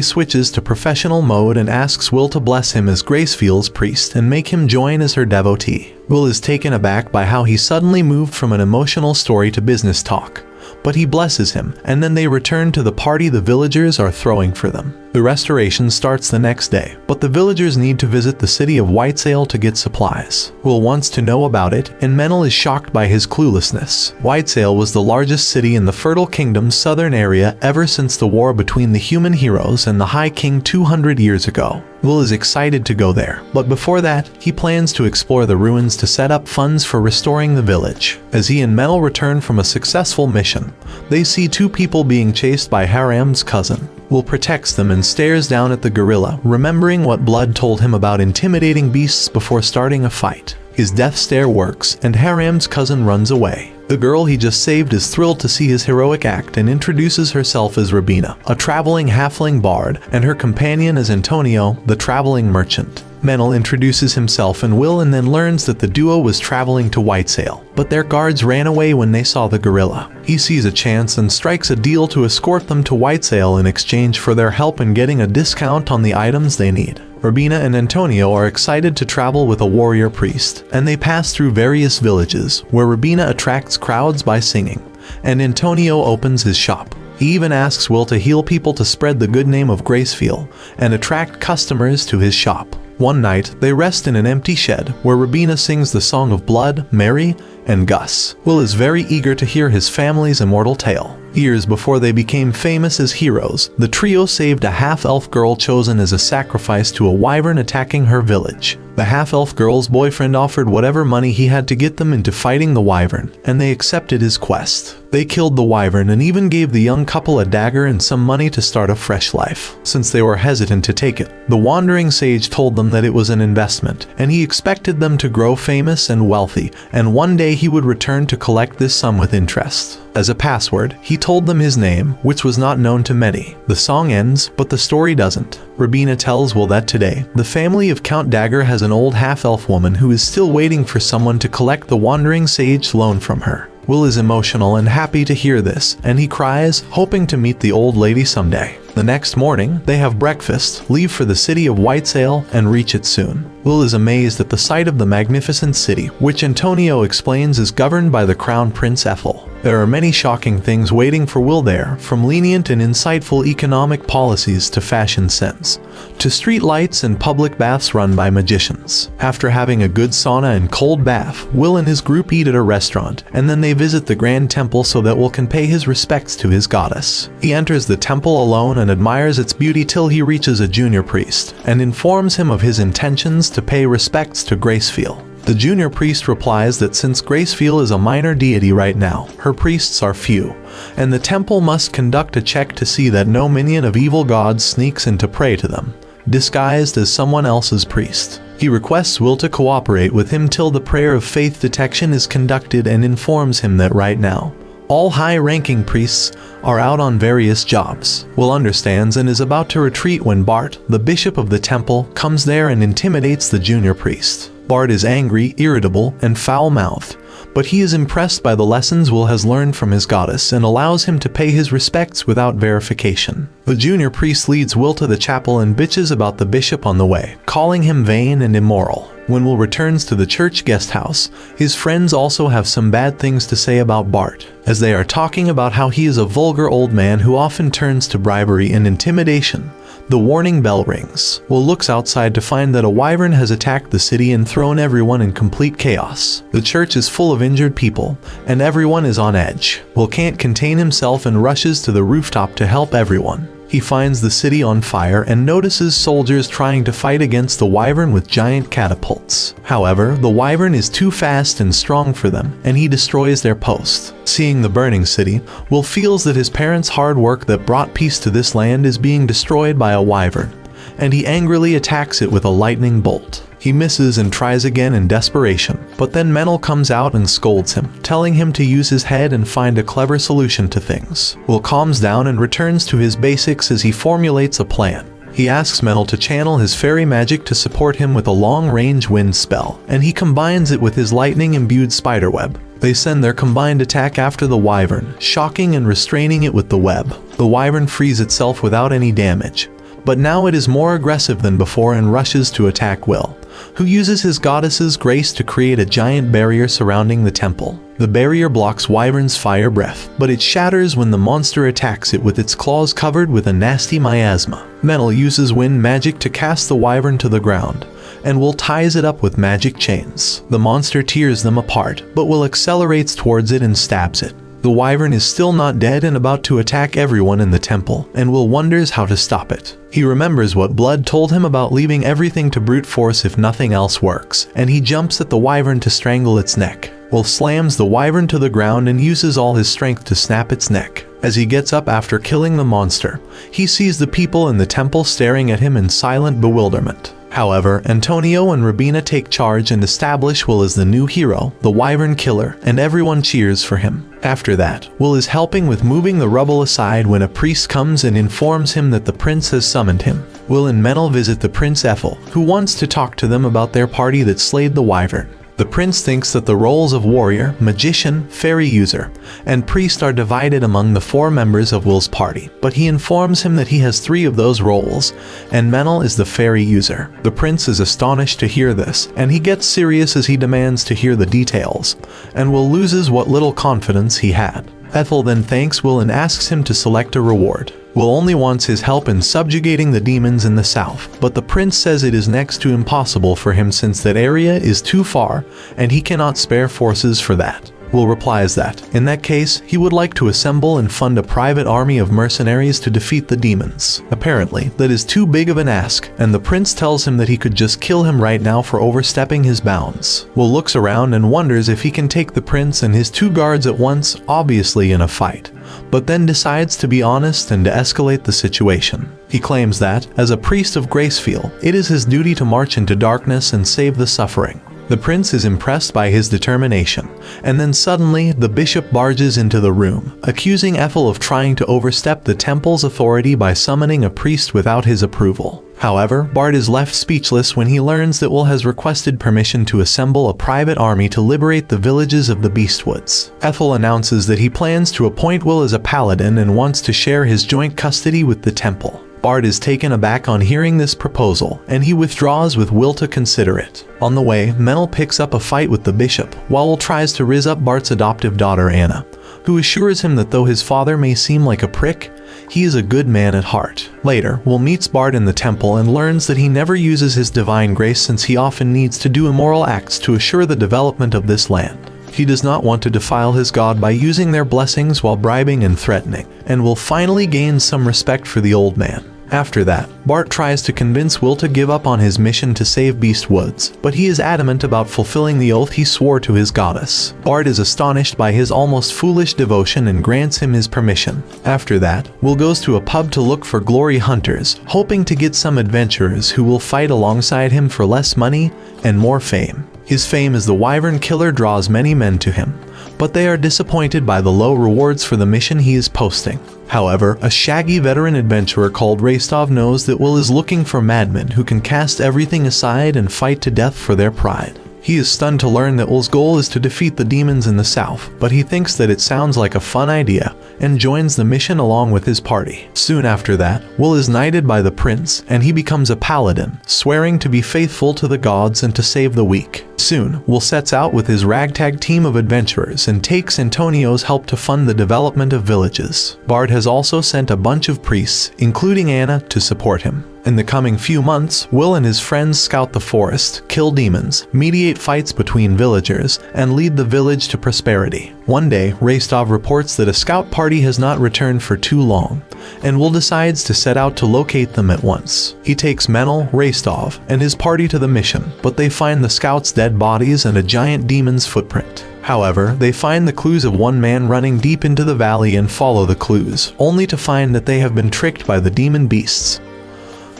switches to professional mode and asks Will to bless him as Gracefield's priest and make him join as her devotee. Will is taken aback by how he suddenly moved from an emotional story to business talk, but he blesses him, and then they return to the party the villagers are throwing for them. The restoration starts the next day, but the villagers need to visit the city of Whitesail to get supplies. Will wants to know about it, and Menel is shocked by his cluelessness. Whitesail was the largest city in the Fertile Kingdom's southern area ever since the war between the human heroes and the High King 200 years ago. Will is excited to go there, but before that, he plans to explore the ruins to set up funds for restoring the village. As he and Menel return from a successful mission, they see two people being chased by Haram's cousin. Will protects them and stares down at the gorilla, remembering what Blood told him about intimidating beasts before starting a fight. His death stare works, and Haram's cousin runs away. The girl he just saved is thrilled to see his heroic act and introduces herself as Rabina, a traveling halfling bard, and her companion as Antonio, the traveling merchant. Menel introduces himself and Will and then learns that the duo was traveling to Whitesail, but their guards ran away when they saw the gorilla. He sees a chance and strikes a deal to escort them to Whitesail in exchange for their help in getting a discount on the items they need. Rabina and Antonio are excited to travel with a warrior priest, and they pass through various villages, where Rabina attracts crowds by singing, and Antonio opens his shop. He even asks Will to heal people to spread the good name of Gracefield and attract customers to his shop. One night, they rest in an empty shed, where Rabina sings the song of Blood, Mary, and Gus. Will is very eager to hear his family's immortal tale. Years before they became famous as heroes, the trio saved a half-elf girl chosen as a sacrifice to a wyvern attacking her village. The half-elf girl's boyfriend offered whatever money he had to get them into fighting the wyvern, and they accepted his quest. They killed the wyvern and even gave the young couple a dagger and some money to start a fresh life. Since they were hesitant to take it, the wandering sage told them that it was an investment, and he expected them to grow famous and wealthy, and one day he would return to collect this sum with interest. As a password, he told them his name, which was not known to many. The song ends, but the story doesn't. Rabina tells Will that today, the family of Count Dagger has an old half-elf woman who is still waiting for someone to collect the wandering sage's loan from her. Will is emotional and happy to hear this, and he cries, hoping to meet the old lady someday. The next morning, they have breakfast, leave for the city of Whitesail, and reach it soon. Will is amazed at the sight of the magnificent city, which Antonio explains is governed by the Crown Prince Ethel. There are many shocking things waiting for Will there, from lenient and insightful economic policies to fashion sense, to street lights and public baths run by magicians. After having a good sauna and cold bath, Will and his group eat at a restaurant, and then they visit the Grand Temple so that Will can pay his respects to his goddess. He enters the temple alone and admires its beauty till he reaches a junior priest, and informs him of his intentions to pay respects to Gracefield. The junior priest replies that since Gracefield is a minor deity right now, her priests are few, and the temple must conduct a check to see that no minion of evil gods sneaks in to pray to them, disguised as someone else's priest. He requests Will to cooperate with him till the prayer of faith detection is conducted and informs him that right now, all high-ranking priests are out on various jobs. Will understands and is about to retreat when Bart, the bishop of the temple, comes there and intimidates the junior priest. Bart is angry, irritable, and foul-mouthed, but he is impressed by the lessons Will has learned from his goddess and allows him to pay his respects without verification. The junior priest leads Will to the chapel and bitches about the bishop on the way, calling him vain and immoral. When Will returns to the church guest house, his friends also have some bad things to say about Bart, as they are talking about how he is a vulgar old man who often turns to bribery and intimidation. The warning bell rings. Will looks outside to find that a wyvern has attacked the city and thrown everyone in complete chaos. The church is full of injured people, and everyone is on edge. Will can't contain himself and rushes to the rooftop to help everyone. He finds the city on fire and notices soldiers trying to fight against the wyvern with giant catapults. However, the wyvern is too fast and strong for them, and he destroys their post. Seeing the burning city, Will feels that his parents' hard work that brought peace to this land is being destroyed by a wyvern, and he angrily attacks it with a lightning bolt. He misses and tries again in desperation, but then Menel comes out and scolds him, telling him to use his head and find a clever solution to things. Will calms down and returns to his basics as he formulates a plan. He asks Menel to channel his fairy magic to support him with a long-range wind spell, and he combines it with his lightning-imbued spiderweb. They send their combined attack after the wyvern, shocking and restraining it with the web. The wyvern frees itself without any damage, but now it is more aggressive than before and rushes to attack Will, who uses his goddess's grace to create a giant barrier surrounding the temple. The barrier blocks Wyvern's fire breath, but it shatters when the monster attacks it with its claws covered with a nasty miasma. Menel uses wind magic to cast the wyvern to the ground, and Will ties it up with magic chains. The monster tears them apart, but Will accelerates towards it and stabs it. The wyvern is still not dead and about to attack everyone in the temple, and Will wonders how to stop it. He remembers what Blood told him about leaving everything to brute force if nothing else works, and he jumps at the wyvern to strangle its neck. Will slams the wyvern to the ground and uses all his strength to snap its neck. As he gets up after killing the monster, he sees the people in the temple staring at him in silent bewilderment. However, Antonio and Rabina take charge and establish Will as the new hero, the Wyvern Killer, and everyone cheers for him. After that, Will is helping with moving the rubble aside when a priest comes and informs him that the prince has summoned him. Will and Menel visit the Prince Ethel, who wants to talk to them about their party that slayed the wyvern. The prince thinks that the roles of warrior, magician, fairy user, and priest are divided among the 4 members of Will's party, but he informs him that he has 3 of those roles, and Menel is the fairy user. The prince is astonished to hear this, and he gets serious as he demands to hear the details, and Will loses what little confidence he had. Ethel then thanks Will and asks him to select a reward. Will only wants his help in subjugating the demons in the south, but the prince says it is next to impossible for him since that area is too far and he cannot spare forces for that. Will replies that, in that case, he would like to assemble and fund a private army of mercenaries to defeat the demons. Apparently, that is too big of an ask, and the prince tells him that he could just kill him right now for overstepping his bounds. Will looks around and wonders if he can take the prince and his 2 guards at once, obviously in a fight, but then decides to be honest and to escalate the situation. He claims that, as a priest of Gracefield, it is his duty to march into darkness and save the suffering. The prince is impressed by his determination, and then suddenly the bishop barges into the room, accusing Ethel of trying to overstep the temple's authority by summoning a priest without his approval. However, Bart is left speechless when he learns that Will has requested permission to assemble a private army to liberate the villages of the Beastwoods. Ethel announces that he plans to appoint Will as a paladin and wants to share his joint custody with the temple. Bart is taken aback on hearing this proposal, and he withdraws with Will to consider it. On the way, Menel picks up a fight with the bishop, while Will tries to riz up Bart's adoptive daughter Anna, who assures him that though his father may seem like a prick, he is a good man at heart. Later, Will meets Bart in the temple and learns that he never uses his divine grace since he often needs to do immoral acts to assure the development of this land. He does not want to defile his god by using their blessings while bribing and threatening, and Will finally gain some respect for the old man. After that, Bart tries to convince Will to give up on his mission to save Beastwoods, but he is adamant about fulfilling the oath he swore to his goddess. Bart is astonished by his almost foolish devotion and grants him his permission. After that, Will goes to a pub to look for glory hunters, hoping to get some adventurers who will fight alongside him for less money and more fame. His fame as the Wyvern Killer draws many men to him, but they are disappointed by the low rewards for the mission he is posting. However, a shaggy veteran adventurer called Rastov knows that Will is looking for madmen who can cast everything aside and fight to death for their pride. He is stunned to learn that Will's goal is to defeat the demons in the south, but he thinks that it sounds like a fun idea and joins the mission along with his party. Soon after that, Will is knighted by the prince and he becomes a paladin, swearing to be faithful to the gods and to save the weak. Soon, Will sets out with his ragtag team of adventurers and takes Antonio's help to fund the development of villages. Bart has also sent a bunch of priests, including Anna, to support him. In the coming few months, Will and his friends scout the forest, kill demons, mediate fights between villagers, and lead the village to prosperity. One day, Rastov reports that a scout party has not returned for too long, and Will decides to set out to locate them at once. He takes Menel, Rastov, and his party to the mission, but they find the scouts' dead bodies and a giant demon's footprint. However, they find the clues of one man running deep into the valley and follow the clues, only to find that they have been tricked by the demon beasts.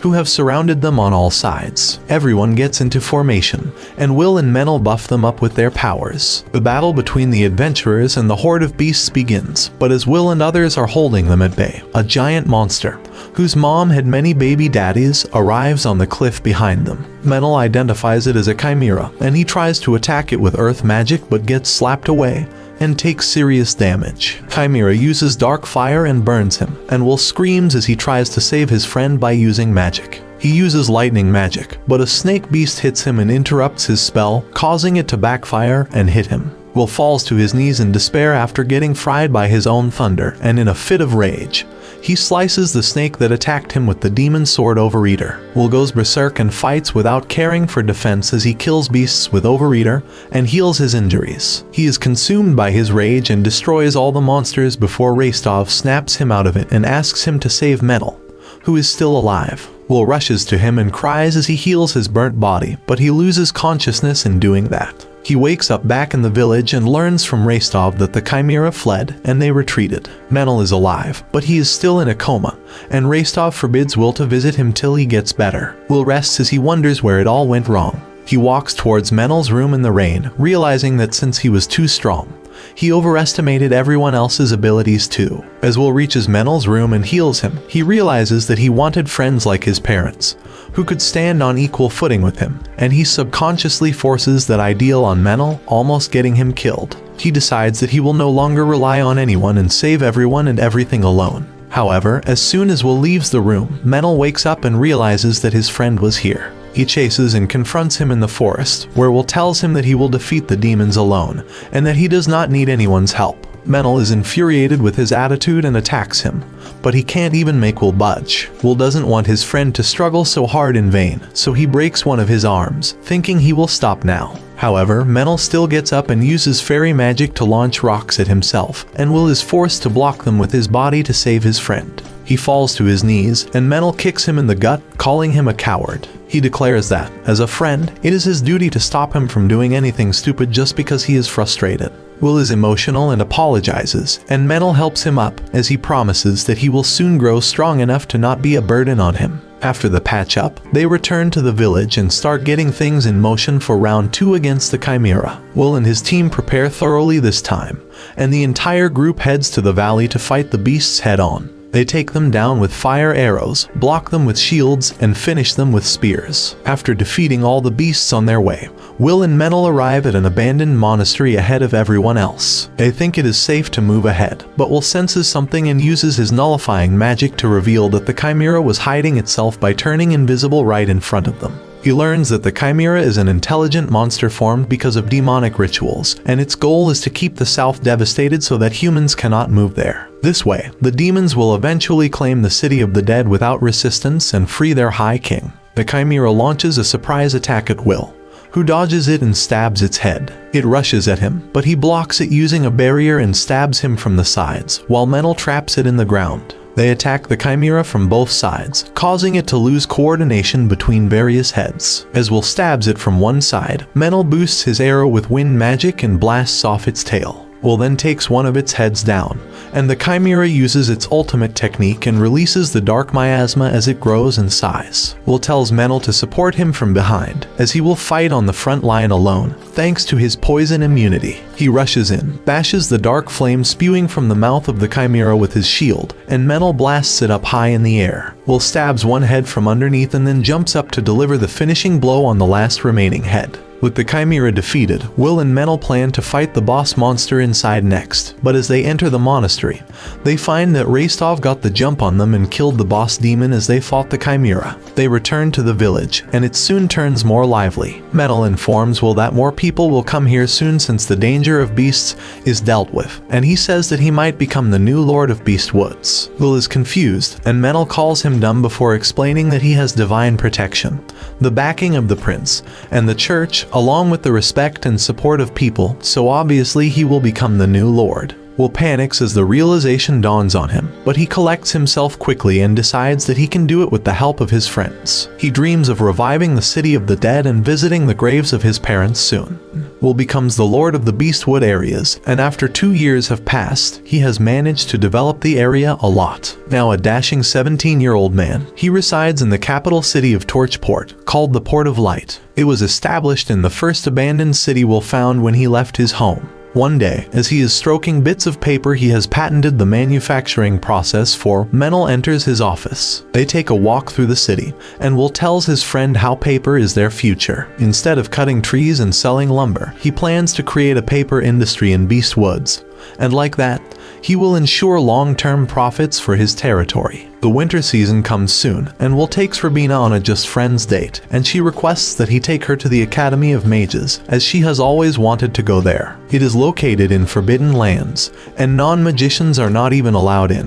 who have surrounded them on all sides. Everyone gets into formation, and Will and Menel buff them up with their powers. The battle between the adventurers and the horde of beasts begins, but as Will and others are holding them at bay, a giant monster, whose mom had many baby daddies, arrives on the cliff behind them. Menel identifies it as a chimera, and he tries to attack it with earth magic but gets slapped away and takes serious damage. Chimera uses dark fire and burns him, and Will screams as he tries to save his friend by using magic. He uses lightning magic, but a snake beast hits him and interrupts his spell, causing it to backfire and hit him. Will falls to his knees in despair after getting fried by his own thunder, and in a fit of rage, he slices the snake that attacked him with the demon sword Overeater. Will goes berserk and fights without caring for defense as he kills beasts with Overeater and heals his injuries. He is consumed by his rage and destroys all the monsters before Rastov snaps him out of it and asks him to save Menel, who is still alive. Will rushes to him and cries as he heals his burnt body, but he loses consciousness in doing that. He wakes up back in the village and learns from Rastov that the chimera fled and they retreated. Menel is alive, but he is still in a coma, and Rastov forbids Will to visit him till he gets better. Will rests as he wonders where it all went wrong. He walks towards Menel's room in the rain, realizing that since he was too strong, he overestimated everyone else's abilities too. As Will reaches Menel's room and heals him, he realizes that he wanted friends like his parents, who could stand on equal footing with him, and he subconsciously forces that ideal on Menel, almost getting him killed. He decides that he will no longer rely on anyone and save everyone and everything alone. However, as soon as Will leaves the room, Menel wakes up and realizes that his friend was here. He chases and confronts him in the forest, where Will tells him that he will defeat the demons alone, and that he does not need anyone's help. Menel is infuriated with his attitude and attacks him, but he can't even make Will budge. Will doesn't want his friend to struggle so hard in vain, so he breaks one of his arms, thinking he will stop now. However, Menel still gets up and uses fairy magic to launch rocks at himself, and Will is forced to block them with his body to save his friend. He falls to his knees, and Menel kicks him in the gut, calling him a coward. He declares that, as a friend, it is his duty to stop him from doing anything stupid just because he is frustrated. Will is emotional and apologizes, and Menel helps him up as he promises that he will soon grow strong enough to not be a burden on him. After the patch-up, they return to the village and start getting things in motion for round 2 against the Chimera. Will and his team prepare thoroughly this time, and the entire group heads to the valley to fight the beasts head-on. They take them down with fire arrows, block them with shields, and finish them with spears. After defeating all the beasts on their way, Will and Menel arrive at an abandoned monastery ahead of everyone else. They think it is safe to move ahead, but Will senses something and uses his nullifying magic to reveal that the Chimera was hiding itself by turning invisible right in front of them. He learns that the Chimera is an intelligent monster formed because of demonic rituals, and its goal is to keep the south devastated so that humans cannot move there. This way, the demons will eventually claim the city of the dead without resistance and free their High King. The Chimera launches a surprise attack at Will, who dodges it and stabs its head. It rushes at him, but he blocks it using a barrier and stabs him from the sides, while Menel traps it in the ground. They attack the Chimera from both sides, causing it to lose coordination between various heads. As Will stabs it from one side, Menel boosts his arrow with wind magic and blasts off its tail. Will then takes one of its heads down, and the Chimera uses its ultimate technique and releases the dark miasma as it grows in size. Will tells Menel to support him from behind, as he will fight on the front line alone, thanks to his poison immunity. He rushes in, bashes the dark flame spewing from the mouth of the Chimera with his shield, and Menel blasts it up high in the air. Will stabs one head from underneath and then jumps up to deliver the finishing blow on the last remaining head. With the Chimera defeated, Will and Menel plan to fight the boss monster inside next, but as they enter the monastery, they find that Rastov got the jump on them and killed the boss demon as they fought the Chimera. They return to the village, and it soon turns more lively. Menel informs Will that more people will come here soon since the danger of beasts is dealt with, and he says that he might become the new Lord of Beast Woods. Will is confused, and Menel calls him dumb before explaining that he has divine protection, the backing of the prince, and the church, along with the respect and support of people, so obviously he will become the new lord. Will panics as the realization dawns on him, but he collects himself quickly and decides that he can do it with the help of his friends. He dreams of reviving the city of the dead and visiting the graves of his parents soon. Will becomes the lord of the Beastwood areas, and after 2 years have passed, he has managed to develop the area a lot. Now a dashing 17-year-old man, he resides in the capital city of Torchport, called the Port of Light. It was established in the first abandoned city Will found when he left his home. One day, as he is stroking bits of paper he has patented the manufacturing process for, Menel enters his office. They take a walk through the city, and Will tells his friend how paper is their future. Instead of cutting trees and selling lumber, he plans to create a paper industry in Beastwoods. And like that, he will ensure long-term profits for his territory. The winter season comes soon, and Will takes Robina on a just friends date, and she requests that he take her to the Academy of Mages, as she has always wanted to go there. It is located in Forbidden Lands, and non-magicians are not even allowed in.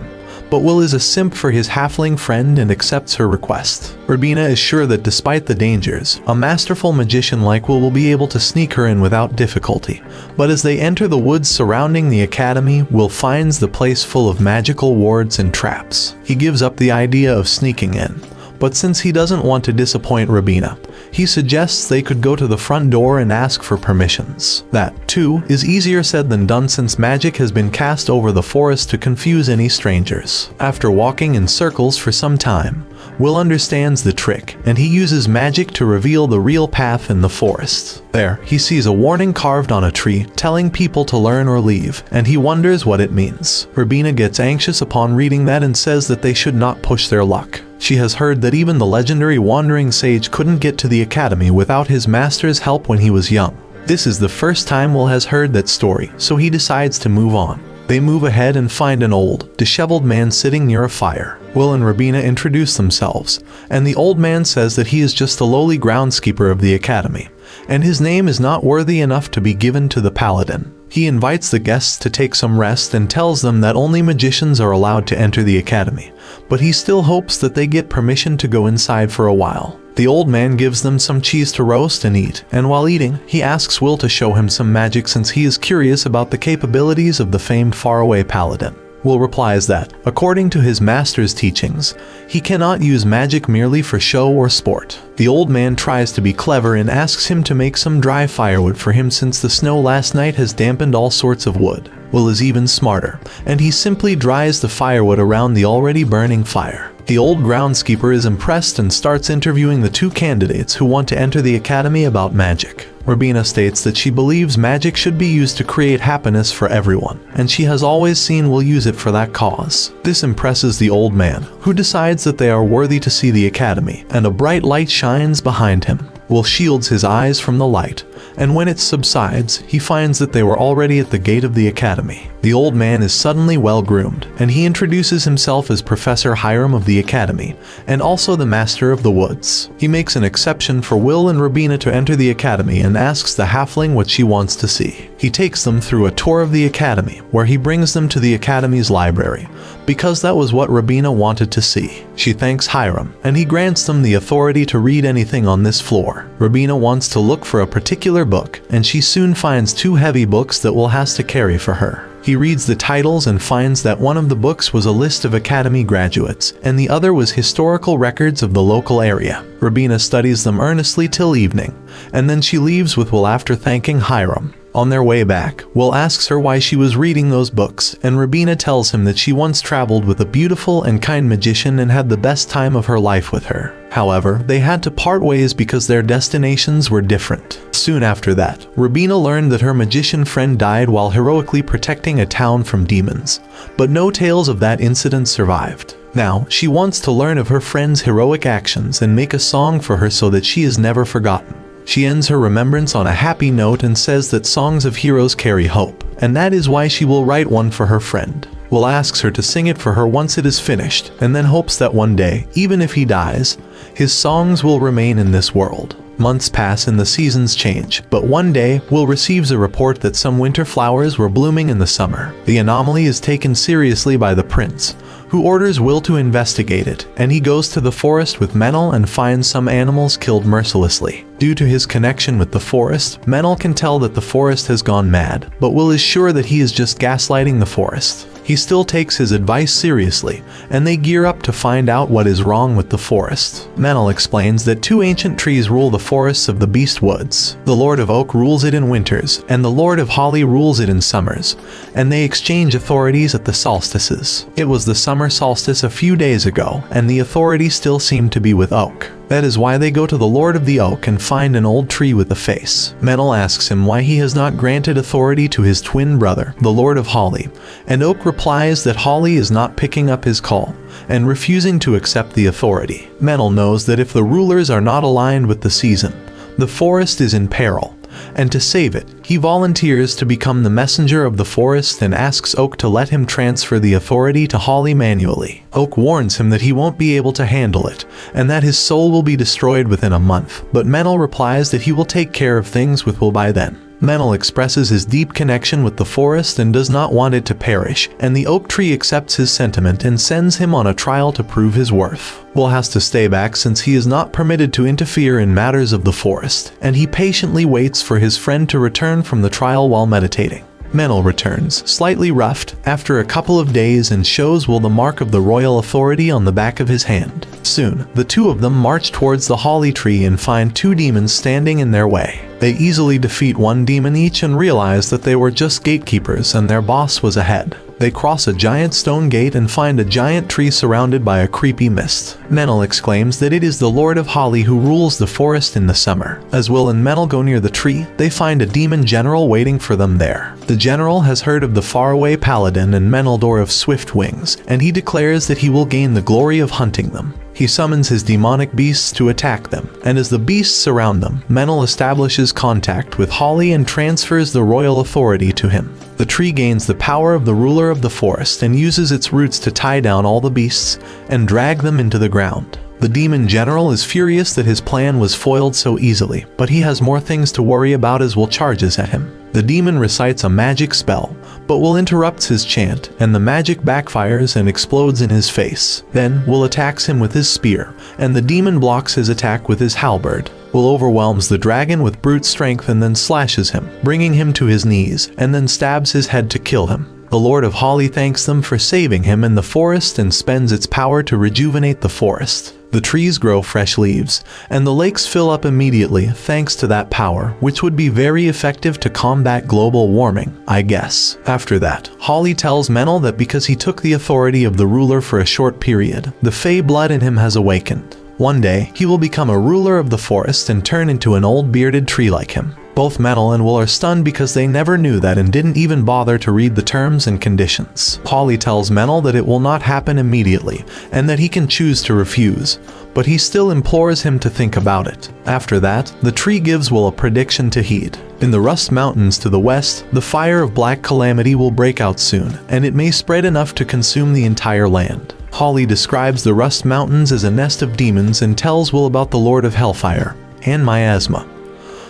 But Will is a simp for his halfling friend and accepts her request. Robina is sure that despite the dangers, a masterful magician like Will be able to sneak her in without difficulty. But as they enter the woods surrounding the academy, Will finds the place full of magical wards and traps. He gives up the idea of sneaking in. But since he doesn't want to disappoint Robina, he suggests they could go to the front door and ask for permissions. That, too, is easier said than done since magic has been cast over the forest to confuse any strangers. After walking in circles for some time, Will understands the trick, and he uses magic to reveal the real path in the forest. There, he sees a warning carved on a tree, telling people to learn or leave, and he wonders what it means. Robina gets anxious upon reading that and says that they should not push their luck. She has heard that even the legendary wandering sage couldn't get to the academy without his master's help when he was young. This is the first time Will has heard that story, so he decides to move on. They move ahead and find an old, disheveled man sitting near a fire. Will and Robina introduce themselves, and the old man says that he is just a lowly groundskeeper of the academy, and his name is not worthy enough to be given to the paladin. He invites the guests to take some rest and tells them that only magicians are allowed to enter the academy, but he still hopes that they get permission to go inside for a while. The old man gives them some cheese to roast and eat, and while eating, he asks Will to show him some magic since he is curious about the capabilities of the famed faraway paladin. Will replies that, according to his master's teachings, he cannot use magic merely for show or sport. The old man tries to be clever and asks him to make some dry firewood for him since the snow last night has dampened all sorts of wood. Will is even smarter, and he simply dries the firewood around the already burning fire. The old groundskeeper is impressed and starts interviewing the 2 candidates who want to enter the academy about magic. Robina states that she believes magic should be used to create happiness for everyone, and she has always seen Will use it for that cause. This impresses the old man, who decides that they are worthy to see the academy, and a bright light shines behind him. Will shields his eyes from the light, and when it subsides, he finds that they were already at the gate of the academy. The old man is suddenly well-groomed, and he introduces himself as Professor Hiram of the academy, and also the Master of the Woods. He makes an exception for Will and Robina to enter the academy and asks the halfling what she wants to see. He takes them through a tour of the academy, where he brings them to the academy's library, because that was what Robina wanted to see. She thanks Hiram, and he grants them the authority to read anything on this floor. Robina wants to look for a particular book, and she soon finds 2 heavy books that Will has to carry for her. He reads the titles and finds that one of the books was a list of academy graduates, and the other was historical records of the local area. Robina studies them earnestly till evening, and then she leaves with Will after thanking Hiram. On their way back, Will asks her why she was reading those books, and Robina tells him that she once traveled with a beautiful and kind magician and had the best time of her life with her. However, they had to part ways because their destinations were different. Soon after that, Robina learned that her magician friend died while heroically protecting a town from demons, but no tales of that incident survived. Now, she wants to learn of her friend's heroic actions and make a song for her so that she is never forgotten. She ends her remembrance on a happy note and says that songs of heroes carry hope, and that is why she will write one for her friend. Will asks her to sing it for her once it is finished, and then hopes that one day, even if he dies, his songs will remain in this world. Months pass and the seasons change, but one day, Will receives a report that some winter flowers were blooming in the summer. The anomaly is taken seriously by the prince, who orders Will to investigate it, and he goes to the forest with Menel and finds some animals killed mercilessly. Due to his connection with the forest, Menel can tell that the forest has gone mad, but Will is sure that he is just gaslighting the forest. he still takes his advice seriously, and they gear up to find out what is wrong with the forest. Menel explains that two ancient trees rule the forests of the Beast Woods. The Lord of Oak rules it in winters, and the Lord of Holly rules it in summers, and they exchange authorities at the solstices. It was the summer solstice a few days ago, and the authority still seemed to be with Oak. That is why they go to the Lord of the Oak and find an old tree with a face. Menel asks him why he has not granted authority to his twin brother, the Lord of Holly, and Oak replies that Holly is not picking up his call and refusing to accept the authority. Menel knows that if the rulers are not aligned with the season, the forest is in peril, and to save it, he volunteers to become the messenger of the forest and asks Oak to let him transfer the authority to Holly manually. Oak warns him that he won't be able to handle it, and that his soul will be destroyed within a month, but Menel replies that he will take care of things with Will by then. Menel expresses his deep connection with the forest and does not want it to perish, and the oak tree accepts his sentiment and sends him on a trial to prove his worth. Will has to stay back since he is not permitted to interfere in matters of the forest, and he patiently waits for his friend to return from the trial while meditating. Menel returns, slightly roughed, after a couple of days and shows Will the mark of the royal authority on the back of his hand. Soon, the two of them march towards the holly tree and find two demons standing in their way. They easily defeat one demon each and realize that they were just gatekeepers and their boss was ahead. They cross a giant stone gate and find a giant tree surrounded by a creepy mist. Menel exclaims that it is the Lord of Holly who rules the forest in the summer. As Will and Menel go near the tree, they find a demon general waiting for them there. The general has heard of the faraway paladin and Meneldor of Swift Wings, and he declares that he will gain the glory of hunting them. He summons his demonic beasts to attack them, and as the beasts surround them, Menel establishes contact with Holly and transfers the royal authority to him. The tree gains the power of the ruler of the forest and uses its roots to tie down all the beasts and drag them into the ground. The demon general is furious that his plan was foiled so easily, but he has more things to worry about as Will charges at him. The demon recites a magic spell, but Will interrupts his chant, and the magic backfires and explodes in his face. Then, Will attacks him with his spear, and the demon blocks his attack with his halberd. Will overwhelms the dragon with brute strength and then slashes him, bringing him to his knees, and then stabs his head to kill him. The Lord of Holly thanks them for saving him in the forest and spends its power to rejuvenate the forest. The trees grow fresh leaves, and the lakes fill up immediately thanks to that power, which would be very effective to combat global warming, I guess. After that, Holly tells Menel that because he took the authority of the ruler for a short period, the Fey blood in him has awakened. One day, he will become a ruler of the forest and turn into an old bearded tree like him. Both Menel and Will are stunned because they never knew that and didn't even bother to read the terms and conditions. Holly tells Menel that it will not happen immediately and that he can choose to refuse, but he still implores him to think about it. After that, the tree gives Will a prediction to heed. In the Rust Mountains to the west, the fire of black calamity will break out soon, and it may spread enough to consume the entire land. Holly describes the Rust Mountains as a nest of demons and tells Will about the Lord of Hellfire, and Miasma,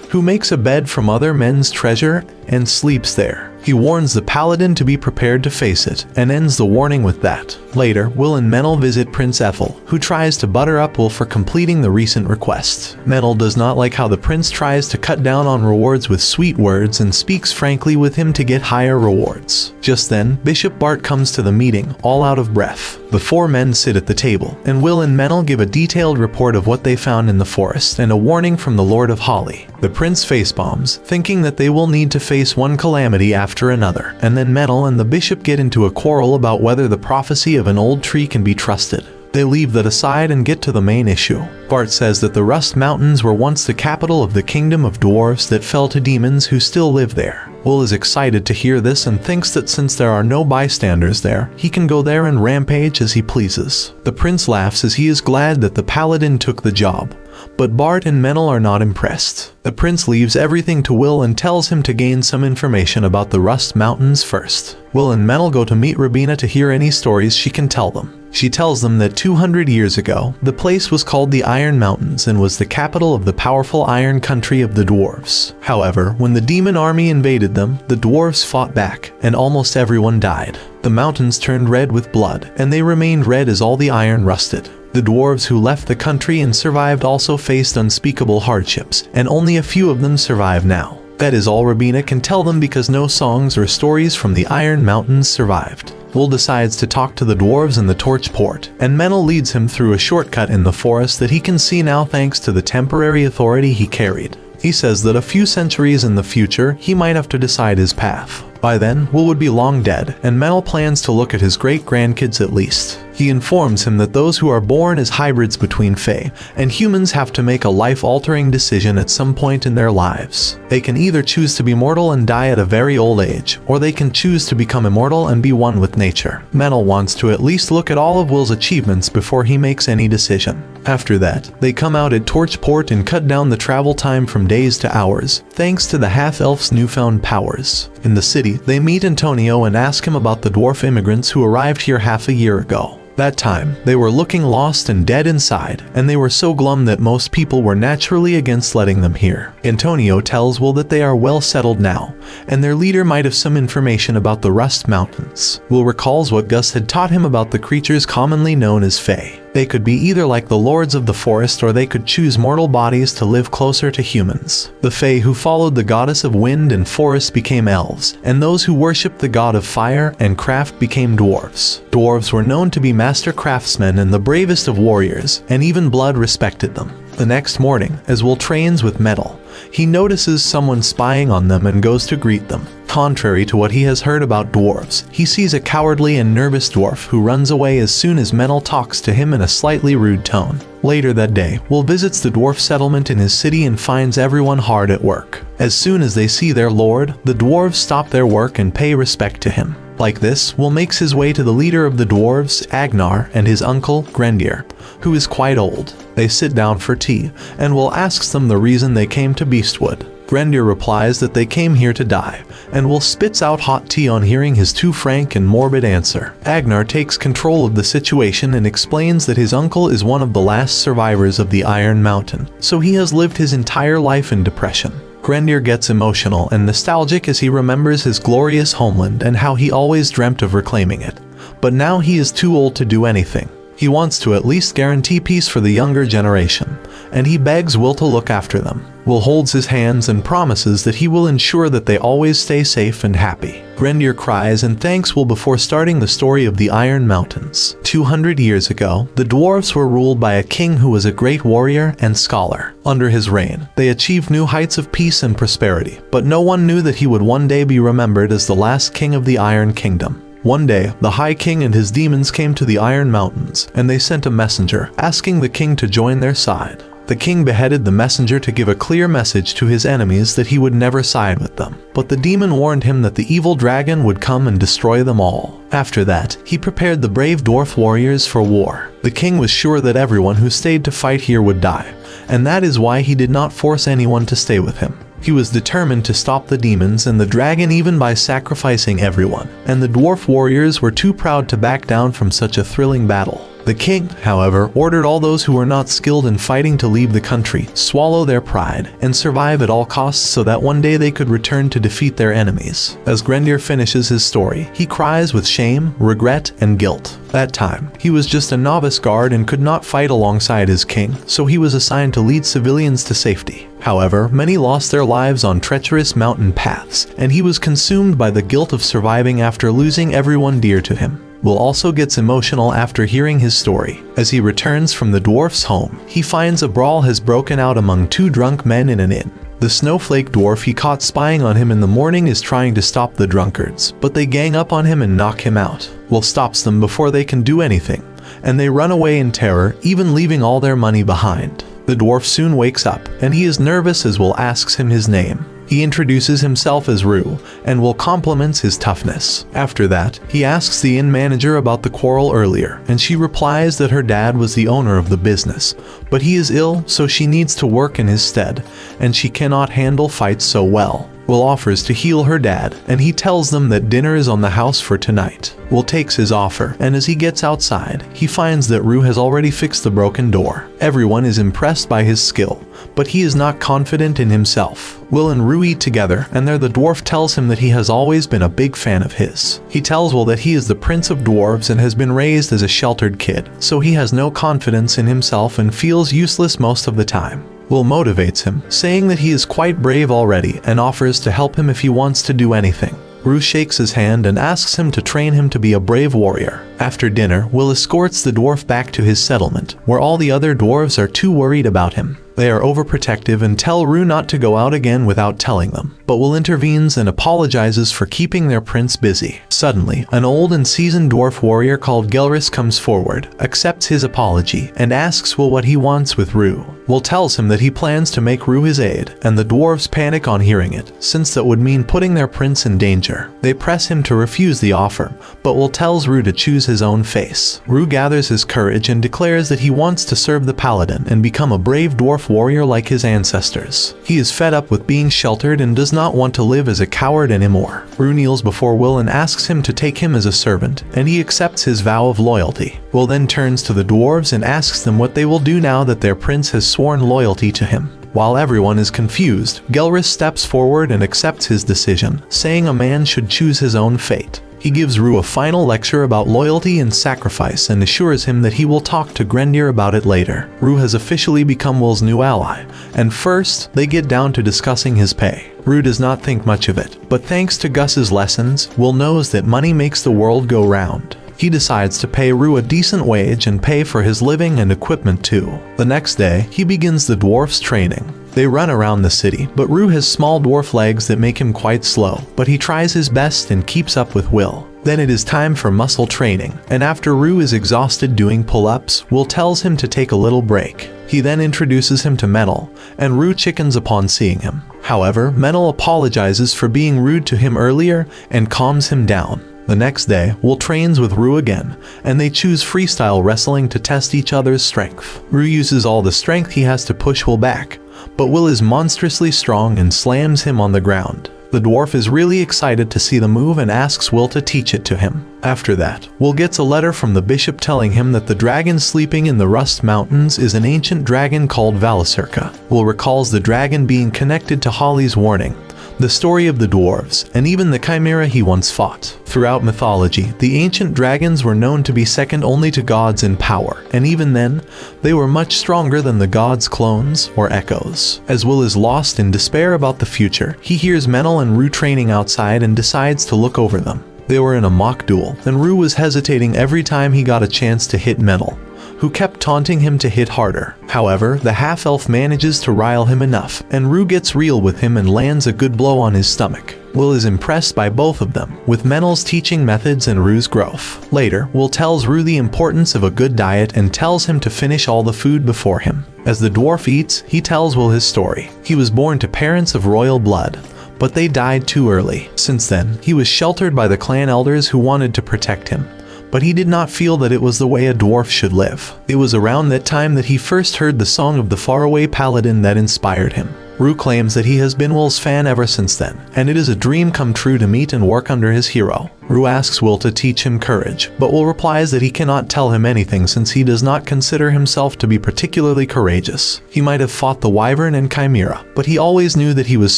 who makes a bed from other men's treasure and sleeps there. He warns the paladin to be prepared to face it, and ends the warning with that. Later, Will and Menel visit Prince Ethel, who tries to butter up Will for completing the recent request. Menel does not like how the prince tries to cut down on rewards with sweet words and speaks frankly with him to get higher rewards. Just then, Bishop Bart comes to the meeting, all out of breath. The four men sit at the table, and Will and Menel give a detailed report of what they found in the forest and a warning from the Lord of Holly. The prince facepalms, thinking that they will need to face one calamity after another, and then Menel and the bishop get into a quarrel about whether the prophecy of an old tree can be trusted. They leave that aside and get to the main issue. Bart says that the Rust Mountains were once the capital of the kingdom of dwarves that fell to demons who still live there. Will is excited to hear this and thinks that since there are no bystanders there, he can go there and rampage as he pleases. The prince laughs as he is glad that the paladin took the job, but Bart and Menel are not impressed. The prince leaves everything to Will and tells him to gain some information about the Rust Mountains first. Will and Menel go to meet Rabina to hear any stories she can tell them. She tells them that 200 years ago, the place was called the Iron Mountains and was the capital of the powerful Iron Country of the dwarves. However, when the demon army invaded them, the dwarves fought back, and almost everyone died. The mountains turned red with blood, and they remained red as all the iron rusted. The dwarves who left the country and survived also faced unspeakable hardships, and only a few of them survive now. That is all Rabina can tell them because no songs or stories from the Iron Mountains survived. Will decides to talk to the dwarves in the torch port, and Menel leads him through a shortcut in the forest that he can see now thanks to the temporary authority he carried. He says that a few centuries in the future, he might have to decide his path. By then, Will would be long dead, and Menel plans to look at his great-grandkids at least. He informs him that those who are born as hybrids between Fae and humans have to make a life-altering decision at some point in their lives. They can either choose to be mortal and die at a very old age, or they can choose to become immortal and be one with nature. Menel wants to at least look at all of Will's achievements before he makes any decision. After that, they come out at Torchport and cut down the travel time from days to hours, thanks to the half-elf's newfound powers. In the city, they meet Antonio and ask him about the dwarf immigrants who arrived here half a year ago. That time, they were looking lost and dead inside, and they were so glum that most people were naturally against letting them here. Antonio tells Will that they are well settled now, and their leader might have some information about the Rust Mountains. Will recalls what Gus had taught him about the creatures commonly known as Fae. They could be either like the lords of the forest, or they could choose mortal bodies to live closer to humans. The Fae who followed the goddess of wind and forest became elves, and those who worshipped the god of fire and craft became dwarves. Dwarves were known to be master craftsmen and the bravest of warriors, and even blood respected them. The next morning, as Will trains with Menel, he notices someone spying on them and goes to greet them. Contrary to what he has heard about dwarves, he sees a cowardly and nervous dwarf who runs away as soon as Menel talks to him in a slightly rude tone. Later that day, Will visits the dwarf settlement in his city and finds everyone hard at work. As soon as they see their lord, the dwarves stop their work and pay respect to him. Like this, Will makes his way to the leader of the dwarves, Agnar, and his uncle, Grendir, who is quite old. They sit down for tea, and Will asks them the reason they came to Beastwood. Grendir replies that they came here to die, and Will spits out hot tea on hearing his too frank and morbid answer. Agnar takes control of the situation and explains that his uncle is one of the last survivors of the Iron Mountain, so he has lived his entire life in depression. Grendir gets emotional and nostalgic as he remembers his glorious homeland and how he always dreamt of reclaiming it. But now he is too old to do anything. He wants to at least guarantee peace for the younger generation, and he begs Will to look after them. Will holds his hands and promises that he will ensure that they always stay safe and happy. Grendir cries and thanks Will before starting the story of the Iron Mountains. 200 years ago, the dwarves were ruled by a king who was a great warrior and scholar. Under his reign, they achieved new heights of peace and prosperity, but no one knew that he would one day be remembered as the last king of the Iron Kingdom. One day, the High King and his demons came to the Iron Mountains, and they sent a messenger, asking the king to join their side. The king beheaded the messenger to give a clear message to his enemies that he would never side with them. But the demon warned him that the evil dragon would come and destroy them all. After that, he prepared the brave dwarf warriors for war. The king was sure that everyone who stayed to fight here would die, and that is why he did not force anyone to stay with him. He was determined to stop the demons and the dragon even by sacrificing everyone, and the dwarf warriors were too proud to back down from such a thrilling battle. The king, however, ordered all those who were not skilled in fighting to leave the country, swallow their pride, and survive at all costs so that one day they could return to defeat their enemies. As Grendir finishes his story, he cries with shame, regret, and guilt. That time, he was just a novice guard and could not fight alongside his king, so he was assigned to lead civilians to safety. However, many lost their lives on treacherous mountain paths, and he was consumed by the guilt of surviving after losing everyone dear to him. Will also gets emotional after hearing his story. As he returns from the dwarf's home, he finds a brawl has broken out among two drunk men in an inn. The snowflake dwarf he caught spying on him in the morning is trying to stop the drunkards, but they gang up on him and knock him out. Will stops them before they can do anything, and they run away in terror, even leaving all their money behind. The dwarf soon wakes up, and he is nervous as Will asks him his name. He introduces himself as Rue, and Will compliments his toughness. After that, he asks the inn manager about the quarrel earlier, and she replies that her dad was the owner of the business, but he is ill, so she needs to work in his stead, and she cannot handle fights so well. Will offers to heal her dad, and he tells them that dinner is on the house for tonight. Will takes his offer, and as he gets outside, he finds that Rue has already fixed the broken door. Everyone is impressed by his skill, but he is not confident in himself. Will and Rue eat together, and there the dwarf tells him that he has always been a big fan of his. He tells Will that he is the prince of dwarves and has been raised as a sheltered kid, so he has no confidence in himself and feels useless most of the time. Will motivates him, saying that he is quite brave already and offers to help him if he wants to do anything. Rue shakes his hand and asks him to train him to be a brave warrior. After dinner, Will escorts the dwarf back to his settlement, where all the other dwarves are too worried about him. They are overprotective and tell Rue not to go out again without telling them, but Will intervenes and apologizes for keeping their prince busy. Suddenly, an old and seasoned dwarf warrior called Gelris comes forward, accepts his apology, and asks Will what he wants with Rue. Will tells him that he plans to make Rue his aide, and the dwarves panic on hearing it, since that would mean putting their prince in danger. They press him to refuse the offer, but Will tells Rue to choose his own face. Rue gathers his courage and declares that he wants to serve the paladin and become a brave dwarf warrior like his ancestors. He is fed up with being sheltered and does not want to live as a coward anymore. Rue kneels before Will and asks him to take him as a servant, and he accepts his vow of loyalty. Will then turns to the dwarves and asks them what they will do now that their prince has sworn loyalty to him. While everyone is confused, Gelris steps forward and accepts his decision, saying a man should choose his own fate. He gives Rue a final lecture about loyalty and sacrifice and assures him that he will talk to Grendir about it later. Rue has officially become Will's new ally, and first, they get down to discussing his pay. Rue does not think much of it, but thanks to Gus's lessons, Will knows that money makes the world go round. He decides to pay Rue a decent wage and pay for his living and equipment too. The next day, he begins the dwarf's training. They run around the city, but Rue has small dwarf legs that make him quite slow, but he tries his best and keeps up with Will. Then it is time for muscle training, and after Rue is exhausted doing pull-ups, Will tells him to take a little break. He then introduces him to Menel, and Rue chickens upon seeing him. However, Menel apologizes for being rude to him earlier and calms him down. The next day, Will trains with Rue again, and they choose freestyle wrestling to test each other's strength. Rue uses all the strength he has to push Will back, but Will is monstrously strong and slams him on the ground. The dwarf is really excited to see the move and asks Will to teach it to him. After that, Will gets a letter from the bishop telling him that the dragon sleeping in the Rust Mountains is an ancient dragon called Valisirka. Will recalls the dragon being connected to Holly's warning, the story of the dwarves, and even the chimera he once fought. Throughout mythology, the ancient dragons were known to be second only to gods in power, and even then, they were much stronger than the gods' clones or echoes. As Will is lost in despair about the future, he hears Menel and Rue training outside and decides to look over them. They were in a mock duel, and Rue was hesitating every time he got a chance to hit Menel, who kept taunting him to hit harder. However, the half-elf manages to rile him enough, and Rue gets real with him and lands a good blow on his stomach. Will is impressed by both of them, with Menel's teaching methods and Rue's growth. Later, Will tells Rue the importance of a good diet and tells him to finish all the food before him. As the dwarf eats, he tells Will his story. He was born to parents of royal blood, but they died too early. Since then, he was sheltered by the clan elders who wanted to protect him, but he did not feel that it was the way a dwarf should live. It was around that time that he first heard the song of the faraway paladin that inspired him. Rue claims that he has been Will's fan ever since then, and it is a dream come true to meet and work under his hero. Rue asks Will to teach him courage, but Will replies that he cannot tell him anything since he does not consider himself to be particularly courageous. He might have fought the wyvern and chimera, but he always knew that he was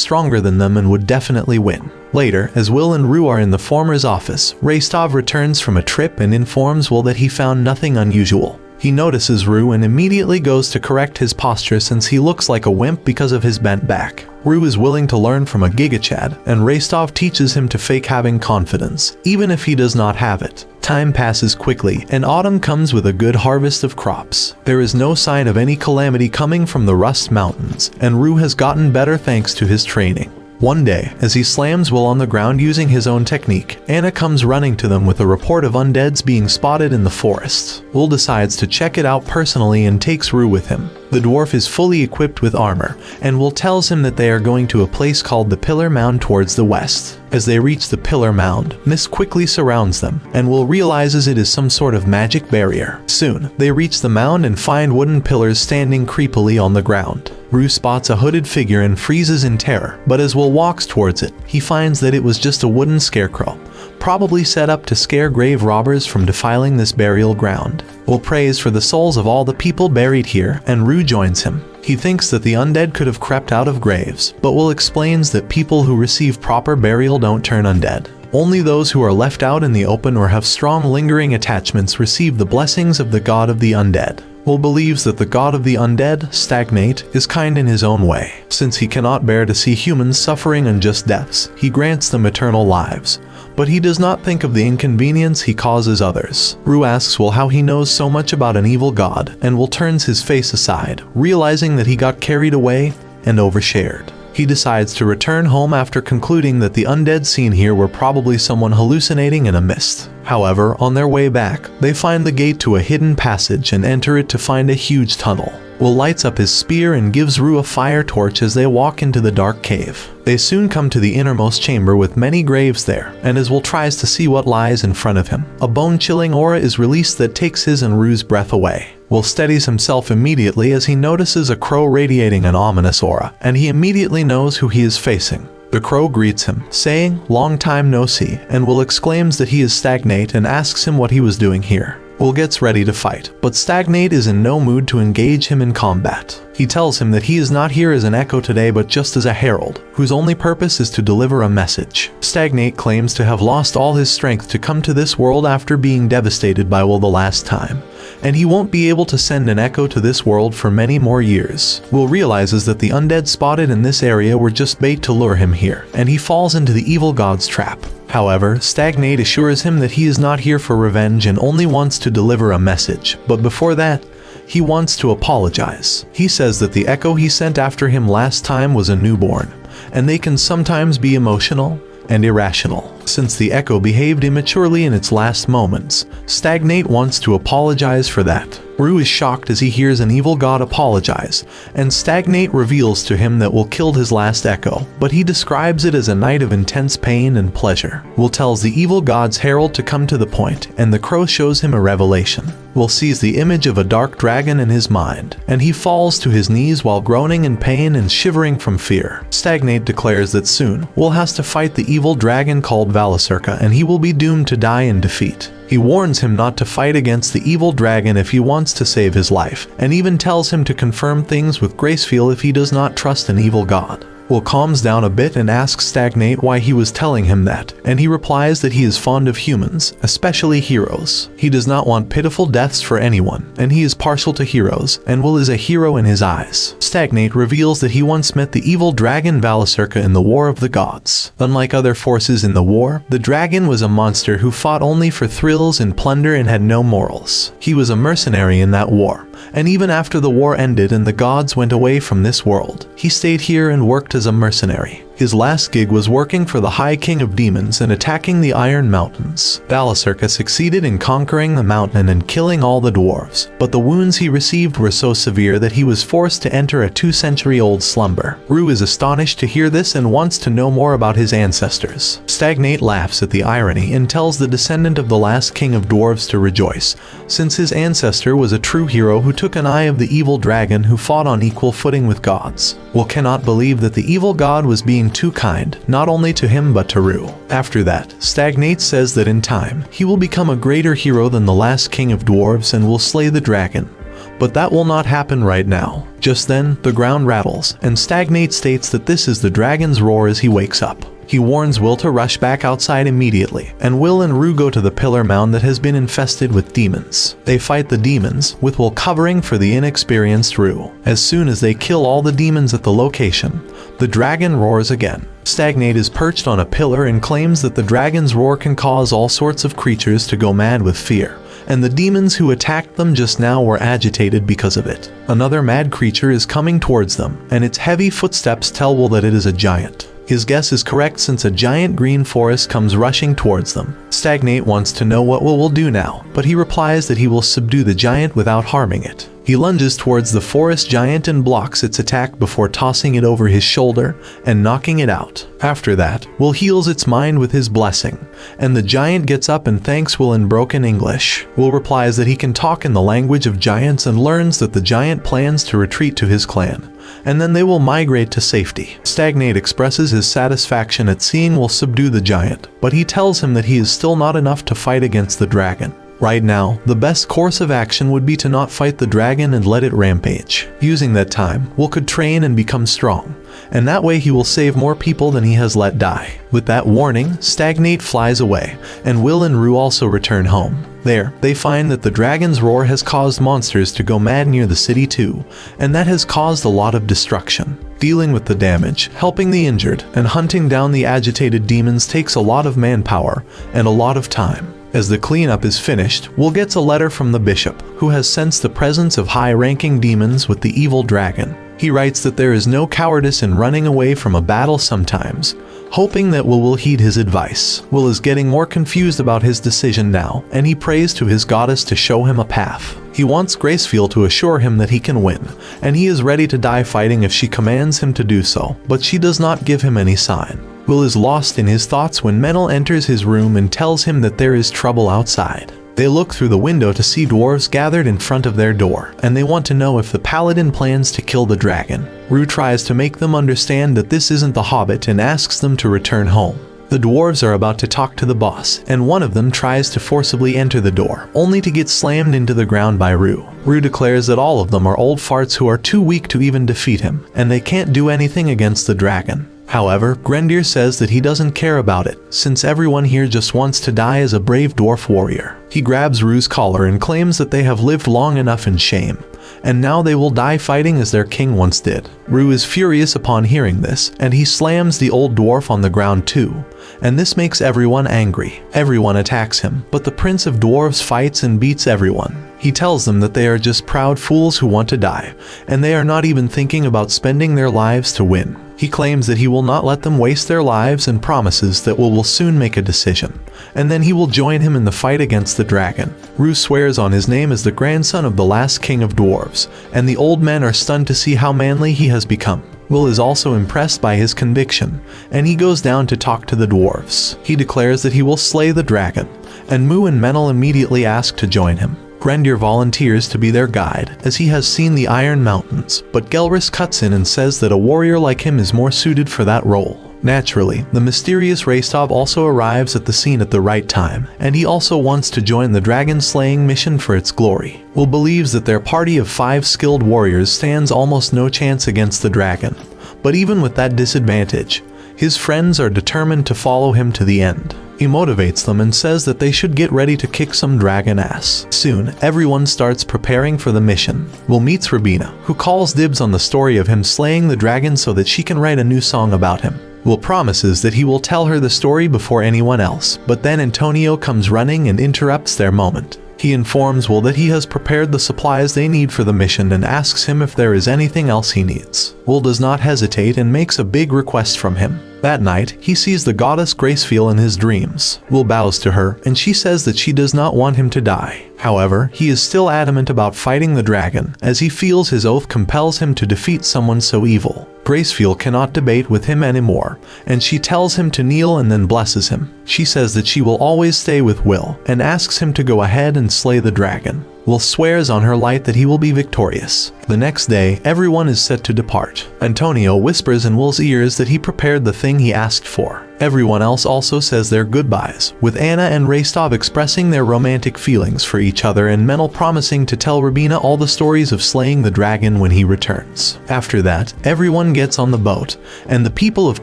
stronger than them and would definitely win. Later, as Will and Rue are in the former's office, Rastov returns from a trip and informs Will that he found nothing unusual. He notices Rue and immediately goes to correct his posture since he looks like a wimp because of his bent back. Rue is willing to learn from a Gigachad, and Rastov teaches him to fake having confidence, even if he does not have it. Time passes quickly, and autumn comes with a good harvest of crops. There is no sign of any calamity coming from the Rust Mountains, and Rue has gotten better thanks to his training. One day, as he slams Will on the ground using his own technique, Anna comes running to them with a report of undeads being spotted in the forest. Will decides to check it out personally and takes Rue with him. The dwarf is fully equipped with armor, and Will tells him that they are going to a place called the Pillar Mound towards the west. As they reach the Pillar Mound, mist quickly surrounds them, and Will realizes it is some sort of magic barrier. Soon, they reach the mound and find wooden pillars standing creepily on the ground. Rue spots a hooded figure and freezes in terror, but as Will walks towards it, he finds that it was just a wooden scarecrow, probably set up to scare grave robbers from defiling this burial ground. Will prays for the souls of all the people buried here, and Rue joins him. He thinks that the undead could have crept out of graves, but Will explains that people who receive proper burial don't turn undead. Only those who are left out in the open or have strong lingering attachments receive the blessings of the god of the undead. Will believes that the god of the undead, Stagnate, is kind in his own way. Since he cannot bear to see humans suffering unjust deaths, he grants them eternal lives. But he does not think of the inconvenience he causes others. Rue asks Will how he knows so much about an evil god, and Will turns his face aside, realizing that he got carried away and overshared. He decides to return home after concluding that the undead seen here were probably someone hallucinating in a mist. However, on their way back, they find the gate to a hidden passage and enter it to find a huge tunnel. Will lights up his spear and gives Rue a fire torch as they walk into the dark cave. They soon come to the innermost chamber with many graves there, and as Will tries to see what lies in front of him, a bone-chilling aura is released that takes his and Rue's breath away. Will steadies himself immediately as he notices a crow radiating an ominous aura, and he immediately knows who he is facing. The crow greets him, saying, "Long time no see," and Will exclaims that he is Stagnate and asks him what he was doing here. Will gets ready to fight, but Stagnate is in no mood to engage him in combat. He tells him that he is not here as an echo today but just as a herald, whose only purpose is to deliver a message. Stagnate claims to have lost all his strength to come to this world after being devastated by Will the last time, and he won't be able to send an echo to this world for many more years. Will realizes that the undead spotted in this area were just bait to lure him here, and he falls into the evil god's trap. However, Stagnate assures him that he is not here for revenge and only wants to deliver a message, but before that, he wants to apologize. He says that the echo he sent after him last time was a newborn, and they can sometimes be emotional and irrational. Since the echo behaved immaturely in its last moments, Stagnate wants to apologize for that. Rue is shocked as he hears an evil god apologize, and Stagnate reveals to him that Will killed his last echo, but he describes it as a night of intense pain and pleasure. Will tells the evil god's herald to come to the point, and the crow shows him a revelation. Will sees the image of a dark dragon in his mind, and he falls to his knees while groaning in pain and shivering from fear. Stagnate declares that soon, Will has to fight the evil dragon called Valasurka, and he will be doomed to die in defeat. He warns him not to fight against the evil dragon if he wants to save his life, and even tells him to confirm things with Gracefield if he does not trust an evil god. Will calms down a bit and asks Stagnate why he was telling him that, and he replies that he is fond of humans, especially heroes. He does not want pitiful deaths for anyone, and he is partial to heroes, and Will is a hero in his eyes. Stagnate reveals that he once met the evil dragon Valasurka in the War of the Gods. Unlike other forces in the war, the dragon was a monster who fought only for thrills and plunder and had no morals. He was a mercenary in that war, and even after the war ended and the gods went away from this world, he stayed here and worked as a mercenary. His last gig was working for the High King of Demons and attacking the Iron Mountains. Valasurka succeeded in conquering the mountain and killing all the dwarves, but the wounds he received were so severe that he was forced to enter a 2-century-old slumber. Rue is astonished to hear this and wants to know more about his ancestors. Stagnate laughs at the irony and tells the descendant of the last king of dwarves to rejoice, since his ancestor was a true hero who took an eye of the evil dragon who fought on equal footing with gods. Will cannot believe that the evil god was being too kind, not only to him but to Rue. After that, Stagnate says that in time, he will become a greater hero than the last king of dwarves and will slay the dragon. But that will not happen right now. Just then, the ground rattles, and Stagnate states that this is the dragon's roar as he wakes up. He warns Will to rush back outside immediately, and Will and Rue go to the pillar mound that has been infested with demons. They fight the demons, with Will covering for the inexperienced Rue. As soon as they kill all the demons at the location, the dragon roars again. Stagnate is perched on a pillar and claims that the dragon's roar can cause all sorts of creatures to go mad with fear, and the demons who attacked them just now were agitated because of it. Another mad creature is coming towards them, and its heavy footsteps tell Will that it is a giant. His guess is correct since a giant green forest comes rushing towards them. Stagnate wants to know what Will do now, but he replies that he will subdue the giant without harming it. He lunges towards the forest giant and blocks its attack before tossing it over his shoulder and knocking it out. After that, Will heals its mind with his blessing, and the giant gets up and thanks Will in broken English. Will replies that he can talk in the language of giants and learns that the giant plans to retreat to his clan, and then they will migrate to safety. Stagnate expresses his satisfaction at seeing Will subdue the giant, but he tells him that he is still not enough to fight against the dragon. Right now, the best course of action would be to not fight the dragon and let it rampage. Using that time, Will could train and become strong, and that way he will save more people than he has let die. With that warning, Stagnate flies away, and Will and Rue also return home. There, they find that the dragon's roar has caused monsters to go mad near the city too, and that has caused a lot of destruction. Dealing with the damage, helping the injured, and hunting down the agitated demons takes a lot of manpower and a lot of time. As the cleanup is finished, Will gets a letter from the bishop, who has sensed the presence of high-ranking demons with the evil dragon. He writes that there is no cowardice in running away from a battle sometimes, hoping that Will heed his advice. Will is getting more confused about his decision now, and he prays to his goddess to show him a path. He wants Gracefiel to assure him that he can win, and he is ready to die fighting if she commands him to do so, but she does not give him any sign. Will is lost in his thoughts when Menel enters his room and tells him that there is trouble outside. They look through the window to see dwarves gathered in front of their door, and they want to know if the paladin plans to kill the dragon. Rue tries to make them understand that this isn't the Hobbit and asks them to return home. The dwarves are about to talk to the boss, and one of them tries to forcibly enter the door, only to get slammed into the ground by Rue. Rue declares that all of them are old farts who are too weak to even defeat him, and they can't do anything against the dragon. However, Grendir says that he doesn't care about it, since everyone here just wants to die as a brave dwarf warrior. He grabs Rue's collar and claims that they have lived long enough in shame, and now they will die fighting as their king once did. Rue is furious upon hearing this, and he slams the old dwarf on the ground too, and this makes everyone angry. Everyone attacks him, but the Prince of Dwarves fights and beats everyone. He tells them that they are just proud fools who want to die, and they are not even thinking about spending their lives to win. He claims that he will not let them waste their lives and promises that Will soon make a decision, and then he will join him in the fight against the dragon. Rue swears on his name as the grandson of the last king of dwarves, and the old men are stunned to see how manly he has become. Will is also impressed by his conviction, and he goes down to talk to the dwarves. He declares that he will slay the dragon, and Mu and Menel immediately ask to join him. Grendir volunteers to be their guide, as he has seen the Iron Mountains, but Gelris cuts in and says that a warrior like him is more suited for that role. Naturally, the mysterious Rastov also arrives at the scene at the right time, and he also wants to join the dragon-slaying mission for its glory. Will believes that their party of 5 skilled warriors stands almost no chance against the dragon, but even with that disadvantage, his friends are determined to follow him to the end. He motivates them and says that they should get ready to kick some dragon ass. Soon, everyone starts preparing for the mission. Will meets Rabina, who calls dibs on the story of him slaying the dragon so that she can write a new song about him. Will promises that he will tell her the story before anyone else, but then Antonio comes running and interrupts their moment. He informs Will that he has prepared the supplies they need for the mission and asks him if there is anything else he needs. Will does not hesitate and makes a big request from him. That night, he sees the goddess Gracefiel in his dreams. Will bows to her, and she says that she does not want him to die. However, he is still adamant about fighting the dragon, as he feels his oath compels him to defeat someone so evil. Gracefiel cannot debate with him anymore, and she tells him to kneel and then blesses him. She says that she will always stay with Will, and asks him to go ahead and slay the dragon. Will swears on her light that he will be victorious. The next day, everyone is set to depart. Antonio whispers in Will's ears that he prepared the thing he asked for. Everyone else also says their goodbyes, with Anna and Rastov expressing their romantic feelings for each other and Menel promising to tell Rabina all the stories of slaying the dragon when he returns. After that, everyone gets on the boat, and the people of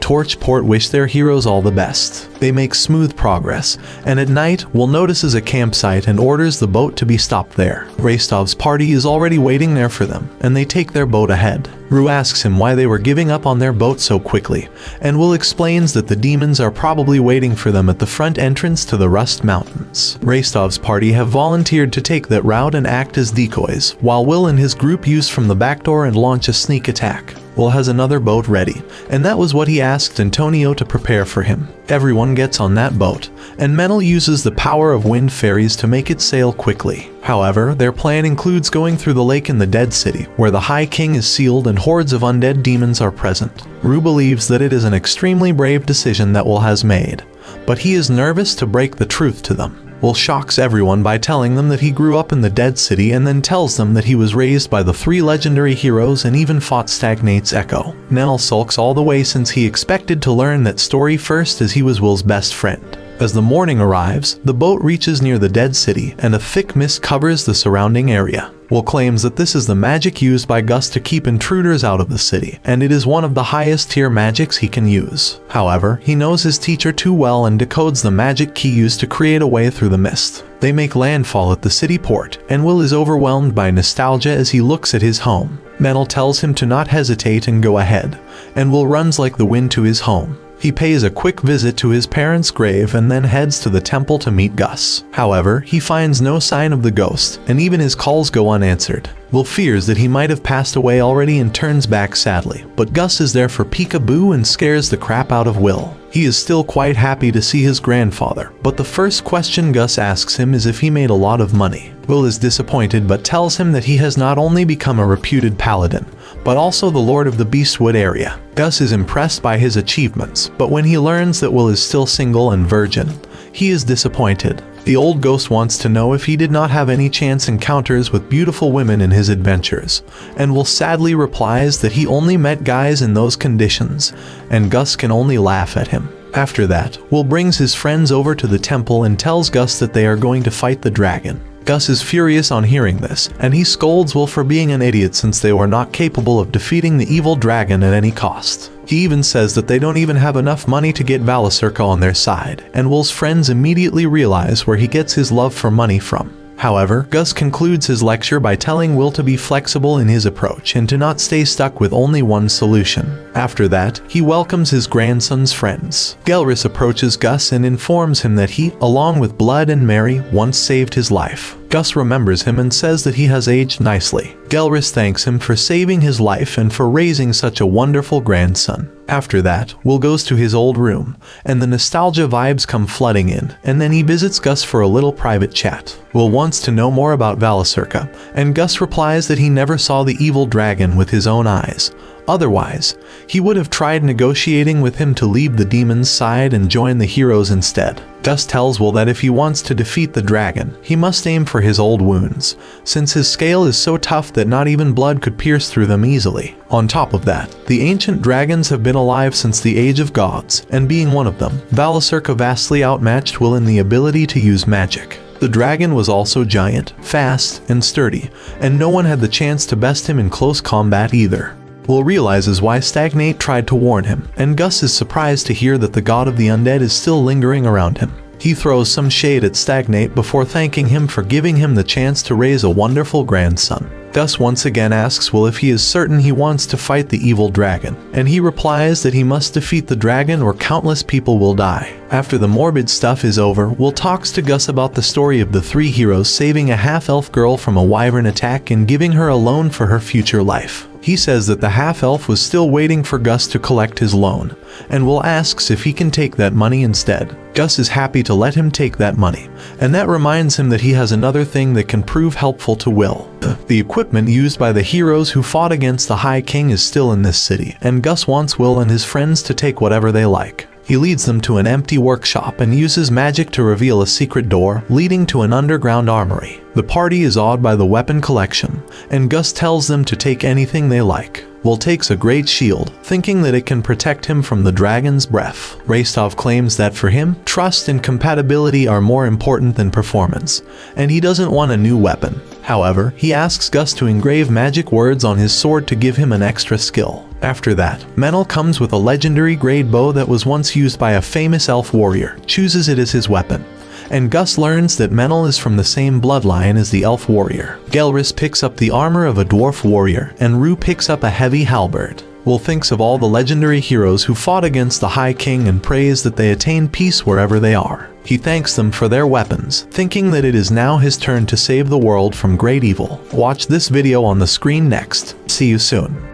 Torchport wish their heroes all the best. They make smooth progress, and at night, Will notices a campsite and orders the boat to be stopped there. Rastov's party is already waiting there for them, and they take their boat ahead. Rue asks him why they were giving up on their boat so quickly, and Will explains that the demons are probably waiting for them at the front entrance to the Rust Mountains. Rastov's party have volunteered to take that route and act as decoys, while Will and his group use from the back door and launch a sneak attack. Will has another boat ready, and that was what he asked Antonio to prepare for him. Everyone gets on that boat, and Menel uses the power of wind fairies to make it sail quickly. However, their plan includes going through the lake in the Dead City, where the High King is sealed and hordes of undead demons are present. Rue believes that it is an extremely brave decision that Will has made, but he is nervous to break the truth to them. Will shocks everyone by telling them that he grew up in the Dead City and then tells them that he was raised by the 3 legendary heroes and even fought Stagnate's Echo. Nell sulks all the way since he expected to learn that story first as he was Will's best friend. As the morning arrives, the boat reaches near the Dead City and a thick mist covers the surrounding area. Will claims that this is the magic used by Gus to keep intruders out of the city, and it is one of the highest tier magics he can use. However, he knows his teacher too well and decodes the magic key used to create a way through the mist. They make landfall at the city port, and Will is overwhelmed by nostalgia as he looks at his home. Metal tells him to not hesitate and go ahead, and Will runs like the wind to his home. He pays a quick visit to his parents' grave and then heads to the temple to meet Gus. However, he finds no sign of the ghost, and even his calls go unanswered. Will fears that he might have passed away already and turns back sadly, but Gus is there for peekaboo and scares the crap out of Will. He is still quite happy to see his grandfather, but the first question Gus asks him is if he made a lot of money. Will is disappointed but tells him that he has not only become a reputed paladin, but also the Lord of the Beastwood area. Gus is impressed by his achievements, but when he learns that Will is still single and virgin, he is disappointed. The old ghost wants to know if he did not have any chance encounters with beautiful women in his adventures, and Will sadly replies that he only met guys in those conditions, and Gus can only laugh at him. After that, Will brings his friends over to the temple and tells Gus that they are going to fight the dragon. Gus is furious on hearing this, and he scolds Will for being an idiot since they were not capable of defeating the evil dragon at any cost. He even says that they don't even have enough money to get Valisurca on their side, and Will's friends immediately realize where he gets his love for money from. However, Gus concludes his lecture by telling Will to be flexible in his approach and to not stay stuck with only one solution. After that, he welcomes his grandson's friends. Gelris approaches Gus and informs him that he, along with Blood and Mary, once saved his life. Gus remembers him and says that he has aged nicely. Gelris thanks him for saving his life and for raising such a wonderful grandson. After that, Will goes to his old room, and the nostalgia vibes come flooding in, and then he visits Gus for a little private chat. Will wants to know more about Valisurca, and Gus replies that he never saw the evil dragon with his own eyes. Otherwise, he would have tried negotiating with him to leave the demon's side and join the heroes instead. Gus tells Will that if he wants to defeat the dragon, he must aim for his old wounds, since his scale is so tough that not even blood could pierce through them easily. On top of that, the ancient dragons have been alive since the Age of Gods, and being one of them, Valisurca vastly outmatched Will in the ability to use magic. The dragon was also giant, fast, and sturdy, and no one had the chance to best him in close combat either. Will realizes why Stagnate tried to warn him, and Gus is surprised to hear that the god of the undead is still lingering around him. He throws some shade at Stagnate before thanking him for giving him the chance to raise a wonderful grandson. Gus once again asks Will if he is certain he wants to fight the evil dragon, and he replies that he must defeat the dragon or countless people will die. After the morbid stuff is over, Will talks to Gus about the story of the three heroes saving a half-elf girl from a wyvern attack and giving her a loan for her future life. He says that the half-elf was still waiting for Gus to collect his loan, and Will asks if he can take that money instead. Gus is happy to let him take that money, and that reminds him that he has another thing that can prove helpful to Will. The equipment used by the heroes who fought against the High King is still in this city, and Gus wants Will and his friends to take whatever they like. He leads them to an empty workshop and uses magic to reveal a secret door leading to an underground armory. The party is awed by the weapon collection, and Gus tells them to take anything they like. Will takes a great shield, thinking that it can protect him from the dragon's breath. Rastov claims that for him, trust and compatibility are more important than performance, and he doesn't want a new weapon. However, he asks Gus to engrave magic words on his sword to give him an extra skill. After that, Menel comes with a legendary great bow that was once used by a famous elf warrior, chooses it as his weapon. And Gus learns that Menel is from the same bloodline as the elf warrior. Gelris picks up the armor of a dwarf warrior, and Rue picks up a heavy halberd. Will thinks of all the legendary heroes who fought against the High King and prays that they attain peace wherever they are. He thanks them for their weapons, thinking that it is now his turn to save the world from great evil. Watch this video on the screen next. See you soon.